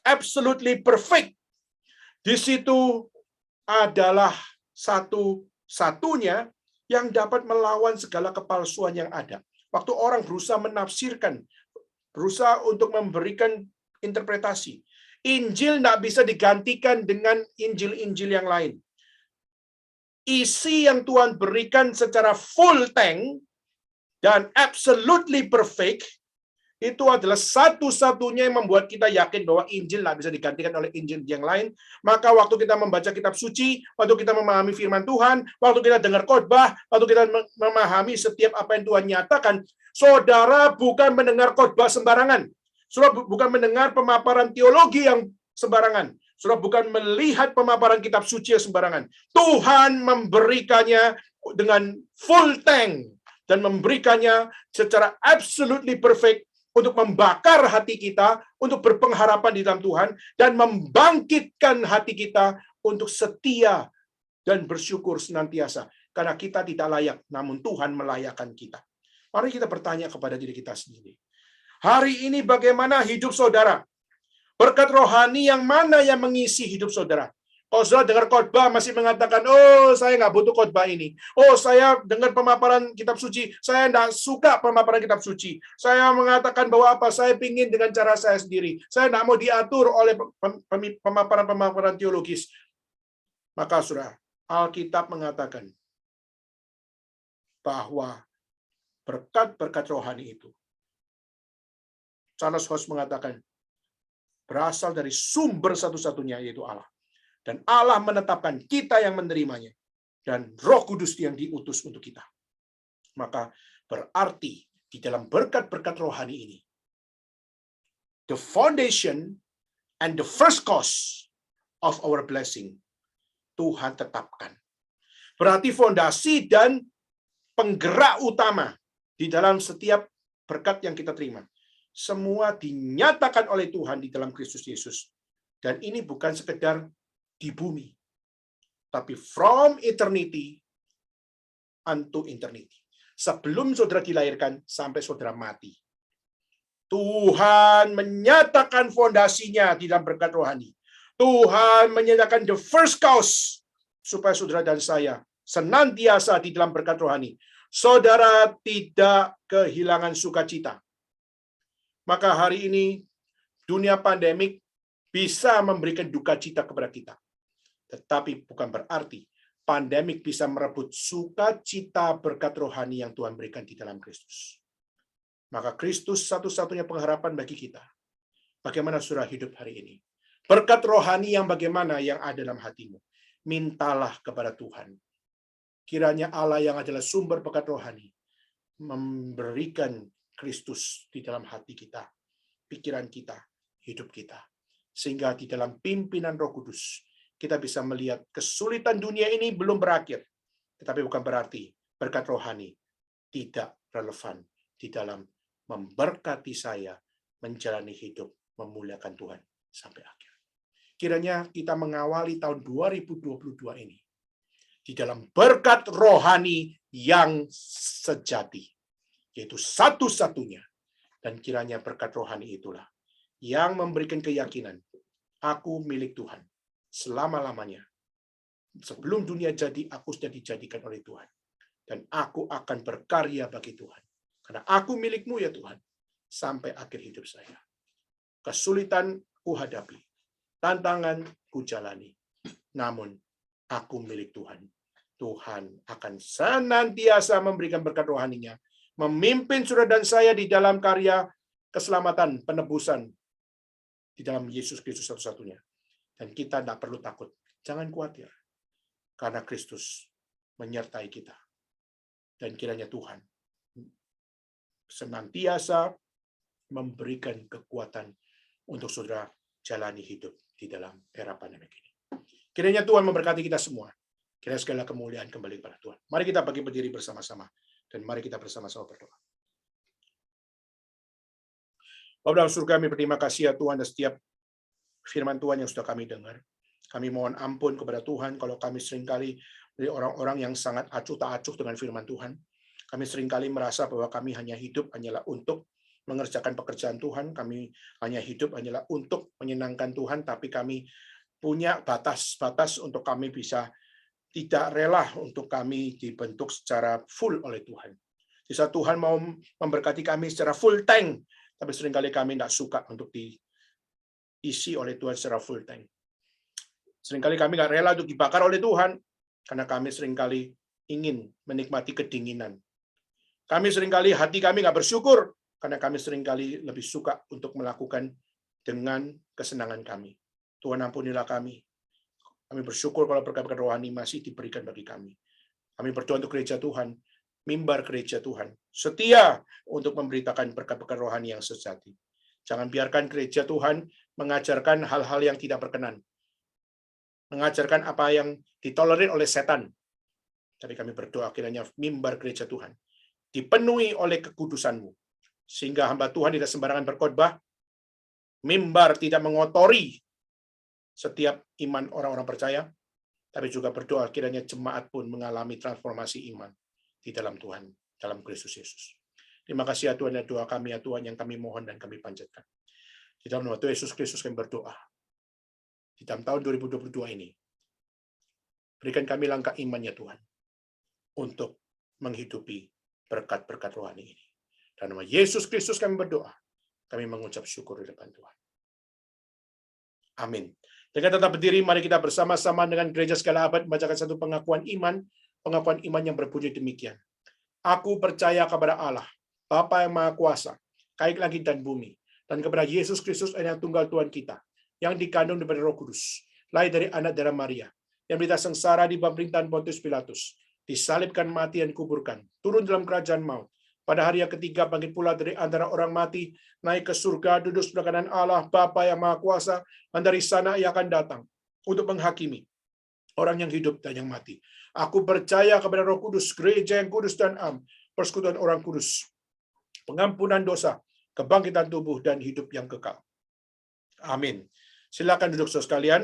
absolutely perfect. Di situ adalah satu-satunya yang dapat melawan segala kepalsuan yang ada. Waktu orang berusaha menafsirkan, berusaha untuk memberikan interpretasi, Injil tidak bisa digantikan dengan Injil-Injil yang lain. Isi yang Tuhan berikan secara full tank dan absolutely perfect, itu adalah satu-satunya yang membuat kita yakin bahwa Injil tidak bisa digantikan oleh Injil yang lain. Maka waktu kita membaca kitab suci, waktu kita memahami firman Tuhan, waktu kita dengar khotbah, waktu kita memahami setiap apa yang Tuhan nyatakan, saudara bukan mendengar khotbah sembarangan. Saudara bukan mendengar pemaparan teologi yang sembarangan. Saudara bukan melihat pemaparan kitab suci yang sembarangan. Tuhan memberikannya dengan full tank dan memberikannya secara absolutely perfect, untuk membakar hati kita, untuk berpengharapan di dalam Tuhan, dan membangkitkan hati kita untuk setia dan bersyukur senantiasa. Karena kita tidak layak, namun Tuhan melayakkan kita. Mari kita bertanya kepada diri kita sendiri. Hari ini bagaimana hidup saudara? Berkat rohani yang mana yang mengisi hidup saudara? Kalau saudara dengar khotbah masih mengatakan, oh saya nggak butuh khotbah ini. Oh saya dengar pemaparan kitab suci, saya nggak suka pemaparan kitab suci. Saya mengatakan bahwa apa, saya ingin dengan cara saya sendiri. Saya nggak mau diatur oleh pemaparan-pemaparan teologis. Maka saudara, Alkitab mengatakan bahwa berkat-berkat rohani itu, Charles House mengatakan, berasal dari sumber satu-satunya, yaitu Allah. Dan Allah menetapkan, kita yang menerimanya. Dan Roh Kudus yang diutus untuk kita. Maka berarti di dalam berkat-berkat rohani ini, the foundation and the first cause of our blessing, Tuhan tetapkan. Berarti fondasi dan penggerak utama di dalam setiap berkat yang kita terima, semua dinyatakan oleh Tuhan di dalam Kristus Yesus. Dan ini bukan sekedar di bumi, tapi from eternity unto eternity. Sebelum saudara dilahirkan sampai saudara mati, Tuhan menyatakan fondasinya di dalam berkat rohani. Tuhan menyatakan the first cause supaya saudara dan saya senantiasa di dalam berkat rohani. Saudara tidak kehilangan sukacita. Maka hari ini dunia pandemik bisa memberikan duka cita kepada kita. Tetapi bukan berarti pandemik bisa merebut sukacita berkat rohani yang Tuhan berikan di dalam Kristus. Maka Kristus satu-satunya pengharapan bagi kita. Bagaimana saudara hidup hari ini? Berkat rohani yang bagaimana yang ada dalam hatimu? mintalah kepada Tuhan. Kiranya Allah yang adalah sumber berkat rohani memberikan Kristus di dalam hati kita, pikiran kita, hidup kita. Sehingga di dalam pimpinan Roh Kudus, kita bisa melihat kesulitan dunia ini belum berakhir. Tetapi bukan berarti berkat rohani tidak relevan di dalam memberkati saya menjalani hidup memuliakan Tuhan sampai akhir. Kiranya kita mengawali tahun 2022 ini di dalam berkat rohani yang sejati, yaitu satu-satunya. Dan kiranya berkat rohani itulah yang memberikan keyakinan, aku milik Tuhan selama-lamanya. Sebelum dunia jadi, aku sudah dijadikan oleh Tuhan. Dan aku akan berkarya bagi Tuhan. Karena aku milikmu ya Tuhan, sampai akhir hidup saya. Kesulitan ku hadapi, tantangan ku jalani. Namun, aku milik Tuhan. Tuhan akan senantiasa memberikan berkat rohaninya, memimpin saudara dan saya di dalam karya keselamatan, penebusan, di dalam Yesus Kristus satu-satunya. Dan kita tidak perlu takut. Jangan khawatir. Karena Kristus menyertai kita. Dan kiranya Tuhan senantiasa memberikan kekuatan untuk saudara jalani hidup di dalam era pandemi ini. Kiranya Tuhan memberkati kita semua. Kiranya segala kemuliaan kembali kepada Tuhan. Mari kita bagi berdiri bersama-sama. Dan mari kita bersama-sama berdoa. Bapa dalam surga, kami berterima kasih ya Tuhan atas setiap firman Tuhan yang sudah kami dengar. Kami mohon ampun kepada Tuhan kalau kami seringkali dari orang-orang yang sangat acuh tak acuh dengan firman Tuhan. Kami seringkali merasa bahwa kami hanya hidup hanyalah untuk mengerjakan pekerjaan Tuhan. Kami hanya hidup hanyalah untuk menyenangkan Tuhan, tapi kami punya batas-batas untuk kami bisa tidak rela untuk kami dibentuk secara full oleh Tuhan. Di saat Tuhan mau memberkati kami secara full tank, tapi seringkali kami tidak suka untuk diisi oleh Tuhan secara full tank. Seringkali kami nggak rela untuk dibakar oleh Tuhan, karena kami seringkali ingin menikmati kedinginan. Kami seringkali hati kami nggak bersyukur, karena kami seringkali lebih suka untuk melakukan dengan kesenangan kami. Tuhan ampunilah kami. Kami bersyukur kalau berkat-berkat rohani masih diberikan bagi kami. Kami berdoa untuk gereja Tuhan, mimbar gereja Tuhan, setia untuk memberitakan berkat-berkat rohani yang sejati. Jangan biarkan gereja Tuhan mengajarkan hal-hal yang tidak berkenan, mengajarkan apa yang ditolerir oleh setan. Tapi kami berdoa kiranya mimbar gereja Tuhan dipenuhi oleh kekudusan-Mu, sehingga hamba Tuhan tidak sembarangan berkhotbah, mimbar tidak mengotori setiap iman orang-orang percaya, tapi juga berdoa kiranya jemaat pun mengalami transformasi iman di dalam Tuhan, dalam Kristus Yesus. Terima kasih ya Tuhan, ya doa kami ya Tuhan yang kami mohon dan kami panjatkan. Di dalam nama Tuhan Yesus Kristus kami berdoa. Di dalam tahun 2022 ini, berikan kami langkah iman ya Tuhan, untuk menghidupi berkat-berkat rohani ini. Dalam nama Yesus Kristus kami berdoa. Kami mengucap syukur di depan Tuhan. Amin. Dengan tetap berdiri, mari kita bersama-sama dengan gereja segala abad membacakan satu pengakuan iman yang berbunyi demikian. Aku percaya kepada Allah, Bapa yang Maha Kuasa, Kait langit dan bumi, dan kepada Yesus Kristus yang tunggal Tuhan kita, yang dikandung daripada Roh Kudus, lahir dari anak darah Maria, yang menderita sengsara di bawah pemerintahan Pontius Pilatus, disalibkan, mati dan dikuburkan, turun dalam kerajaan maut. Pada hari yang ketiga bangkit pula dari antara orang mati, naik ke surga, duduk sebelah kanan Allah, Bapa yang Maha Kuasa, dan dari sana ia akan datang untuk menghakimi orang yang hidup dan yang mati. Aku percaya kepada Roh Kudus, gereja yang kudus dan am, persekutuan orang kudus, pengampunan dosa, kebangkitan tubuh dan hidup yang kekal. Amin. Silakan duduk saudara sekalian.